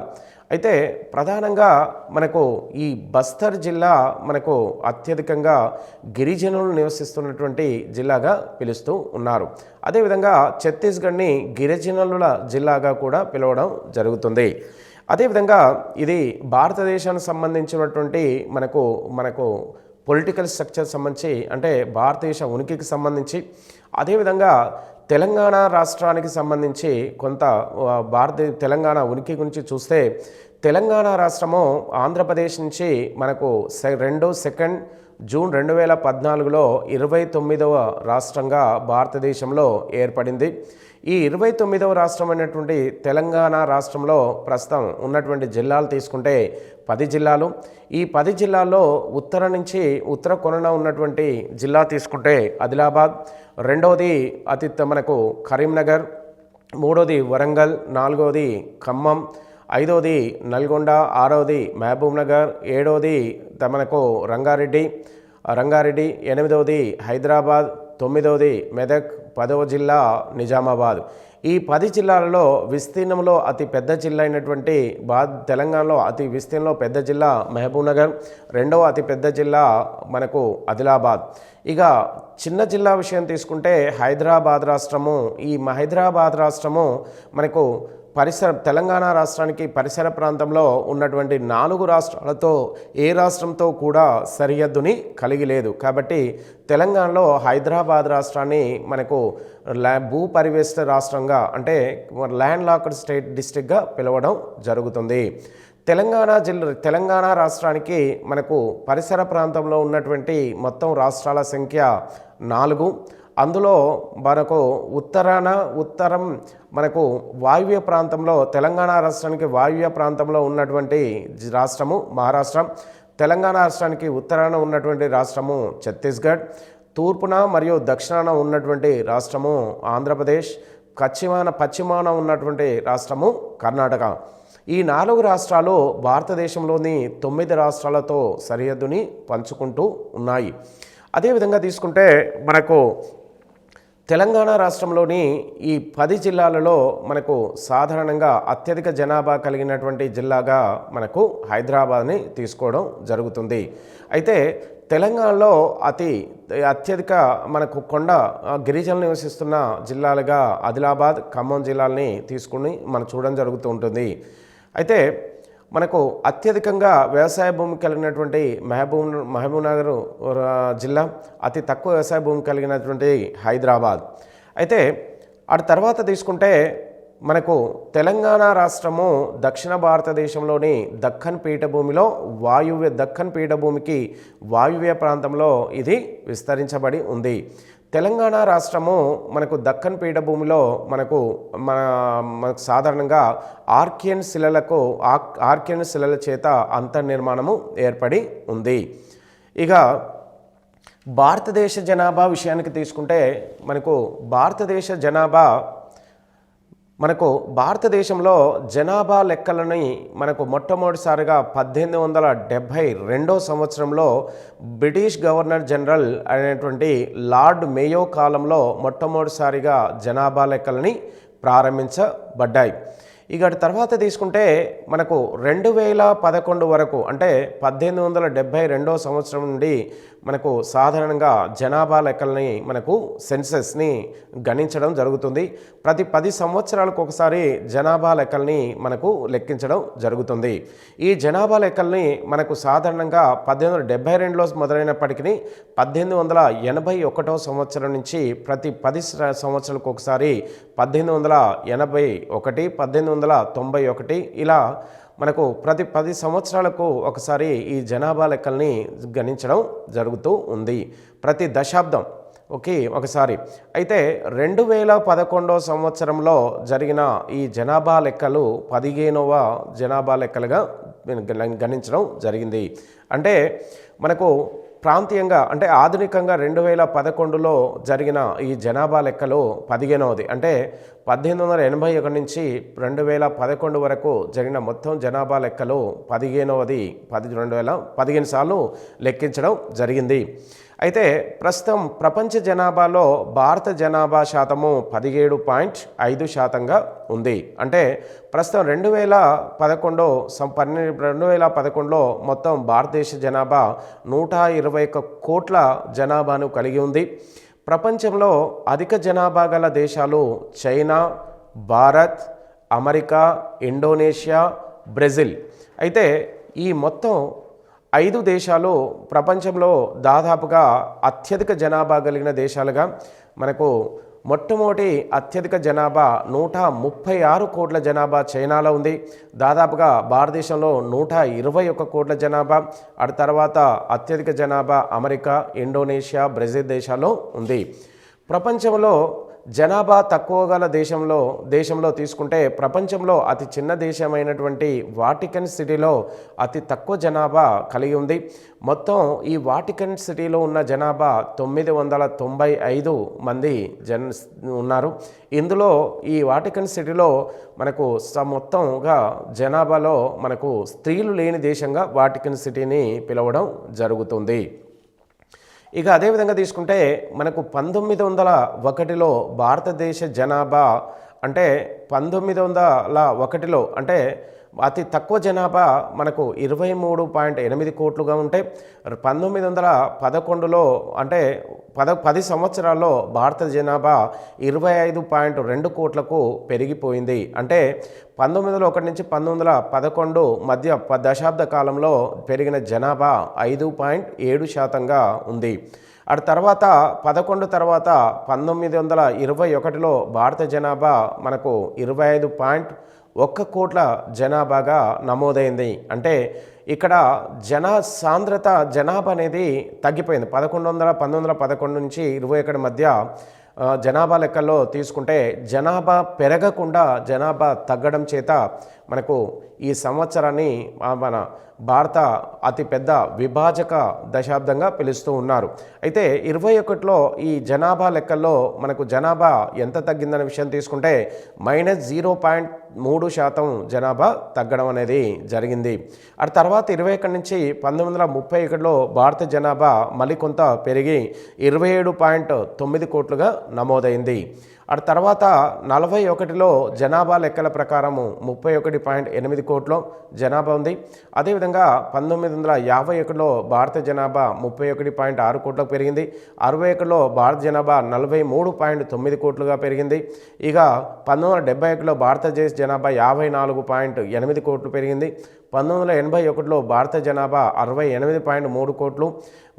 అయితే ప్రధానంగా మనకు ఈ బస్తర్ జిల్లా మనకు అత్యధికంగా గిరిజనులు నివసిస్తున్నటువంటి జిల్లాగా పిలుస్తూ ఉన్నారు. అదేవిధంగా ఛత్తీస్గఢ్ని గిరిజనుల జిల్లాగా కూడా పిలవడం జరుగుతుంది. అదేవిధంగా ఇది భారతదేశానికి సంబంధించినటువంటి మనకు పొలిటికల్ స్ట్రక్చర్ సంబంధించి, అంటే భారతదేశ ఉనికికి సంబంధించి, అదేవిధంగా తెలంగాణ రాష్ట్రానికి సంబంధించి కొంత తెలంగాణ ఉనికి గురించి చూస్తే, తెలంగాణ రాష్ట్రము ఆంధ్రప్రదేశ్ నుంచి మనకు 2 జూన్ 2014లో 29వ రాష్ట్రంగా భారతదేశంలో ఏర్పడింది. ఈ 29వ రాష్ట్రం అయినటువంటి తెలంగాణ రాష్ట్రంలో ప్రస్తుతం ఉన్నటువంటి జిల్లాలు తీసుకుంటే 10 జిల్లాలు. ఈ 10 జిల్లాల్లో ఉత్తర నుంచి ఉత్తర కొనన ఉన్నటువంటి జిల్లా తీసుకుంటే ఆదిలాబాద్, రెండవది మనకు కరీంనగర్, మూడవది వరంగల్, నాలుగవది ఖమ్మం, ఐదవది నల్గొండ, ఆరవది మహబూబ్ నగర్, ఏడవది మనకు రంగారెడ్డి, ఎనిమిదవది హైదరాబాద్, తొమ్మిదవది మెదక్, 10వ జిల్లా నిజామాబాద్. ఈ 10 జిల్లాలలో విస్తీర్ణంలో అతి పెద్ద జిల్లా అయినటువంటి తెలంగాణలో అతి విస్తీర్ణంలో పెద్ద జిల్లా మహబూబ్ నగర్, రెండవ అతి పెద్ద జిల్లా మనకు ఆదిలాబాద్. ఇక చిన్న జిల్లా విషయం తీసుకుంటే హైదరాబాద్ రాష్ట్రము. ఈ హైదరాబాద్ రాష్ట్రము మనకు తెలంగాణ రాష్ట్రానికి పరిసర ప్రాంతంలో ఉన్నటువంటి 4 రాష్ట్రాలతో ఏ రాష్ట్రంతో కూడా సరిహద్దుని కలిగి లేదు. కాబట్టి తెలంగాణలో హైదరాబాద్ రాష్ట్రాన్ని మనకు భూపరివేష్ట రాష్ట్రంగా, అంటే ల్యాండ్ లాక్డ్ స్టేట్ డిస్ట్రిక్ట్గా పిలవడం జరుగుతుంది. తెలంగాణ రాష్ట్రానికి మనకు పరిసర ప్రాంతంలో ఉన్నటువంటి మొత్తం రాష్ట్రాల సంఖ్య 4. అందులో మనకు ఉత్తరం మనకు వాయువ్య ప్రాంతంలో తెలంగాణ రాష్ట్రానికి వాయువ్య ప్రాంతంలో ఉన్నటువంటి రాష్ట్రము మహారాష్ట్ర, తెలంగాణ రాష్ట్రానికి ఉత్తరాన ఉన్నటువంటి రాష్ట్రము ఛత్తీస్గఢ్, తూర్పున మరియు దక్షిణాన ఉన్నటువంటి రాష్ట్రము ఆంధ్రప్రదేశ్, పశ్చిమాన ఉన్నటువంటి రాష్ట్రము కర్ణాటక. ఈ 4 రాష్ట్రాలు భారతదేశంలోని 9 రాష్ట్రాలతో సరిహద్దుని పంచుకుంటూ ఉన్నాయి. అదేవిధంగా తీసుకుంటే మనకు తెలంగాణ రాష్ట్రంలోని ఈ 10 జిల్లాలలో మనకు సాధారణంగా అత్యధిక జనాభా కలిగినటువంటి జిల్లాగా మనకు హైదరాబాద్ని తీసుకోవడం జరుగుతుంది. అయితే తెలంగాణలో అత్యధిక మనకు గిరిజనులు నివసిస్తున్న జిల్లాలుగా ఆదిలాబాద్, ఖమ్మం జిల్లాలని తీసుకుని మనం చూడడం జరుగుతూ ఉంటుంది. అయితే మనకు అత్యధికంగా వ్యవసాయ భూమి కలిగినటువంటి మహబూబ్ నగర్ జిల్లా, అతి తక్కువ వ్యవసాయ భూమి కలిగినటువంటి హైదరాబాద్. అయితే అటు తర్వాత తీసుకుంటే మనకు తెలంగాణ రాష్ట్రము దక్షిణ భారతదేశంలోని దక్కన్ పీఠభూమికి వాయువ్య ప్రాంతంలో ఇది విస్తరించబడి ఉంది. తెలంగాణ రాష్ట్రము మనకు దక్కన్ పీఠభూమిలో మనకు సాధారణంగా ఆర్కియన్ శిలల చేత అంతర్నిర్మాణము ఏర్పడి ఉంది. ఇక భారతదేశ జనాభా విషయానికి తీసుకుంటే మనకు భారతదేశ జనాభా మనకు భారతదేశంలో జనాభా లెక్కలని మనకు మొట్టమొదటిసారిగా 1872 సంవత్సరంలో బ్రిటిష్ గవర్నర్ జనరల్ అయినటువంటి లార్డ్ మేయో కాలంలో మొట్టమొదటిసారిగా జనాభా లెక్కలని ప్రారంభించబడ్డాయి. ఇక తర్వాత తీసుకుంటే మనకు 2011 వరకు అంటే 1872 సంవత్సరం నుండి మనకు సాధారణంగా జనాభా లెక్కల్ని మనకు సెన్సస్ని గణించడం జరుగుతుంది. ప్రతి 10 సంవత్సరాలకు ఒకసారి జనాభా లెక్కల్ని మనకు లెక్కించడం జరుగుతుంది. ఈ జనాభా లెక్కల్ని మనకు సాధారణంగా 1872లో మొదలైనప్పటికీ 1881 సంవత్సరం నుంచి ప్రతి 10 సంవత్సరాలకు ఒకసారి 1881, 1891 ఇలా మనకు ప్రతి 10 సంవత్సరాలకు ఒకసారి ఈ జనాభా లెక్కల్ని గణించడం జరుగుతూ ఉంది. ప్రతి దశాబ్దం ఒకసారి. అయితే 2011 సంవత్సరంలో జరిగిన ఈ జనాభా లెక్కలు 15వ జనాభా లెక్కలుగా గణించడం జరిగింది. అంటే మనకు ప్రాంతీయంగా అంటే ఆధునికంగా 2011లో జరిగిన ఈ జనాభా లెక్కలు 15వది. అంటే 1881 నుంచి 2011 వరకు జరిగిన మొత్తం జనాభా లెక్కలు 15వది 15 సార్లు లెక్కించడం జరిగింది. అయితే ప్రస్తుతం ప్రపంచ జనాభాలో భారత జనాభా శాతము 17.5%గా ఉంది. అంటే ప్రస్తుతం 2011లో మొత్తం భారతదేశ జనాభా 121 కోట్ల జనాభాను కలిగి ఉంది. ప్రపంచంలో అధిక జనాభా గల దేశాలు China, Bharat, America, Indonesia, Brazil. అయితే ఈ మొత్తం 5 దేశాలు ప్రపంచంలో దాదాపుగా అత్యధిక జనాభా కలిగిన దేశాలుగా మనకు మొట్టమొదటి అత్యధిక జనాభా 136 కోట్ల జనాభా చైనాలో ఉంది. దాదాపుగా భారతదేశంలో 121 కోట్ల జనాభా. ఆ తర్వాత అత్యధిక జనాభా అమెరికా, ఇండోనేషియా, బ్రెజిల్ దేశాల్లో ఉంది. ప్రపంచంలో జనాభా తక్కువ గల దేశంలో తీసుకుంటే ప్రపంచంలో అతి చిన్న దేశమైనటువంటి వాటికన్ సిటీలో అతి తక్కువ జనాభా కలిగి ఉంది. మొత్తం ఈ వాటికన్ సిటీలో ఉన్న జనాభా 995 మంది ఉన్నారు. ఇందులో ఈ వాటికన్ సిటీలో మనకు మొత్తంగా జనాభాలో మనకు స్త్రీలు లేని దేశంగా వాటికన్ సిటీని పిలవడం జరుగుతుంది. ఇక అదేవిధంగా తీసుకుంటే మనకు 1901లో భారతదేశ జనాభా అంటే 1901లో అంటే అతి తక్కువ జనాభా మనకు 23.8 కోట్లుగా ఉంటే 1911లో అంటే 10 సంవత్సరాల్లో భారత జనాభా 25.2 కోట్లకు పెరిగిపోయింది. అంటే 1901 నుంచి 1911 మధ్య దశాబ్ద కాలంలో పెరిగిన జనాభా 5.7%గా ఉంది. ఆ తర్వాత 11 తర్వాత 1921లో భారత జనాభా మనకు 25.1 కోట్ల జనాభాగా నమోదైంది. అంటే ఇక్కడ జనాభా అనేది తగ్గిపోయింది. 1911 నుంచి 21 మధ్య జనాభా లెక్కల్లో తీసుకుంటే జనాభా పెరగకుండా జనాభా తగ్గడం చేత మనకు ఈ సంవత్సరాన్ని మన భారత అతిపెద్ద విభాజక దశాబ్దంగా పిలుస్తూ ఉన్నారు. అయితే 21లో ఈ జనాభా లెక్కల్లో మనకు జనాభా ఎంత తగ్గిందనే విషయం తీసుకుంటే -0.3% జనాభా తగ్గడం అనేది జరిగింది. ఆ తర్వాత 21 నుంచి 1931లో భారత జనాభా మరికొంత పెరిగి 27.9 కోట్లుగా నమోదైంది. ఆ తర్వాత 41లో జనాభా లెక్కల ప్రకారము 31.8 కోట్ల జనాభా ఉంది. అదేవిధంగా 1951లో భారత జనాభా 31.6 కోట్లకు పెరిగింది. 61లో భారత జనాభా 43.9 కోట్లుగా పెరిగింది. ఇక 1971లో భారతదేశ జనాభా 54.8 కోట్లు పెరిగింది. 1981లో భారత జనాభా 68.3 కోట్లు.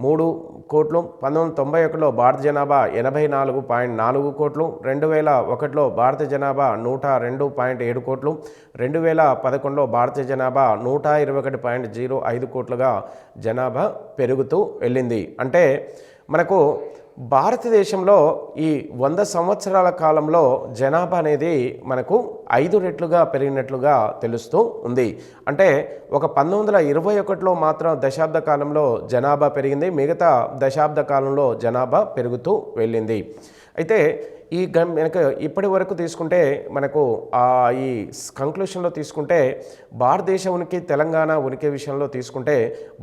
1991లో భారత జనాభా 84.4 కోట్లు. 2001లో భారత జనాభా 102.7 కోట్లు. 2011లో భారత జనాభా 121.05 కోట్లుగా జనాభా పెరుగుతూ వెళ్ళింది. అంటే మనకు భారతదేశంలో ఈ 100 సంవత్సరాల కాలంలో జనాభా అనేది మనకు 5 రెట్లుగా పెరిగినట్లుగా తెలుస్తూ ఉంది. అంటే ఒక 1921లో మాత్రం దశాబ్ద కాలంలో జనాభా పెరిగింది, మిగతా దశాబ్ద కాలంలో జనాభా పెరుగుతూ వెళ్ళింది. అయితే మనకు ఇప్పటి వరకు తీసుకుంటే మనకు ఈ కంక్లూషన్లో తీసుకుంటే భారతదేశ ఉనికి, తెలంగాణ ఉనికి విషయంలో తీసుకుంటే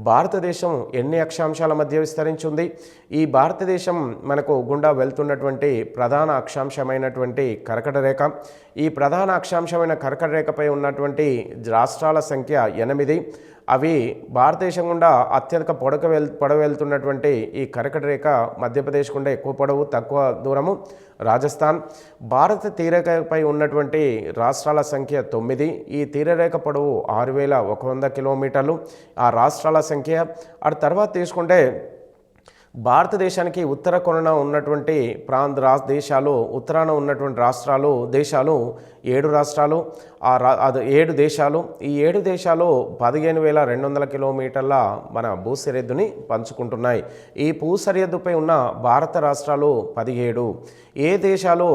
భారతదేశం ఎన్ని అక్షాంశాల మధ్య విస్తరించింది? ఈ భారతదేశం మనకు గుండా వెళ్తున్నటువంటి ప్రధాన అక్షాంశమైనటువంటి కర్కట రేఖ, ఈ ప్రధాన అక్షాంశమైన కర్కట రేఖపై ఉన్నటువంటి రాష్ట్రాల సంఖ్య 8. అవి భారతదేశం గుండా అత్యధిక పొడవు వెళ్తున్నటువంటి ఈ కర్కట రేఖ మధ్యప్రదేశ్ గుండా ఎక్కువ పొడవు, తక్కువ దూరము రాజస్థాన్. భారత తీరరేఖపై ఉన్నటువంటి రాష్ట్రాల సంఖ్య 9. ఈ తీరరేఖ పొడవు 6100 కిలోమీటర్లు ఆ రాష్ట్రాల సంఖ్య. ఆ తర్వాత తీసుకుంటే భారతదేశానికి ఉత్తర కొన ఉన్నటువంటి దేశాలు, ఉత్తరాన ఉన్నటువంటి దేశాలు 7 రాష్ట్రాలు, 7 దేశాలు. ఈ 7 దేశాలు 15,200 కిలోమీటర్ల మన భూ సరిహద్దుని పంచుకుంటున్నాయి. ఈ భూ సరిహద్దుపై ఉన్న భారత రాష్ట్రాలు 17. ఏ దేశాలు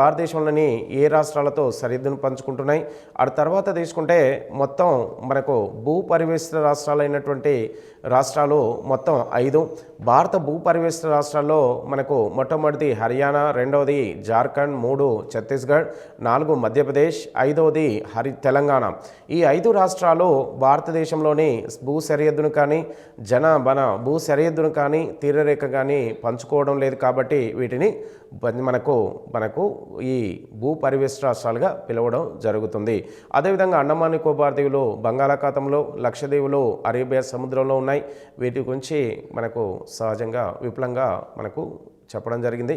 భారతదేశంలోని ఏ రాష్ట్రాలతో సరిహద్దును పంచుకుంటున్నాయి? ఆ తర్వాత తీసుకుంటే మొత్తం మనకు భూ పరివేష్టిత రాష్ట్రాలైనటువంటి రాష్ట్రాలు మొత్తం 5. భారత భూ పరివేష్టిత రాష్ట్రాల్లో మనకు మొట్టమొదటిది హర్యానా, రెండవది జార్ఖండ్, 3 ఛత్తీస్గఢ్, 4 మధ్యప్రదేశ్, 5వది తెలంగాణ. ఈ 5 రాష్ట్రాలు భారతదేశంలోని భూ సరిహద్దును కానీ భూ సరిహద్దును కానీ తీరరేఖ కానీ పంచుకోవడం లేదు. కాబట్టి వీటిని మనకు ఈ భూ పరివేష్టిత రాష్ట్రాలుగా పిలవడం జరుగుతుంది. అదేవిధంగా అండమాన్ నికోబార్ దీవులు బంగాళాఖాతంలో, లక్షద్వీపులు అరేబియా సముద్రంలో ఉన్నాయి. వీటి గురించి మనకు సహజంగా విపులంగా మనకు చెప్పడం జరిగింది.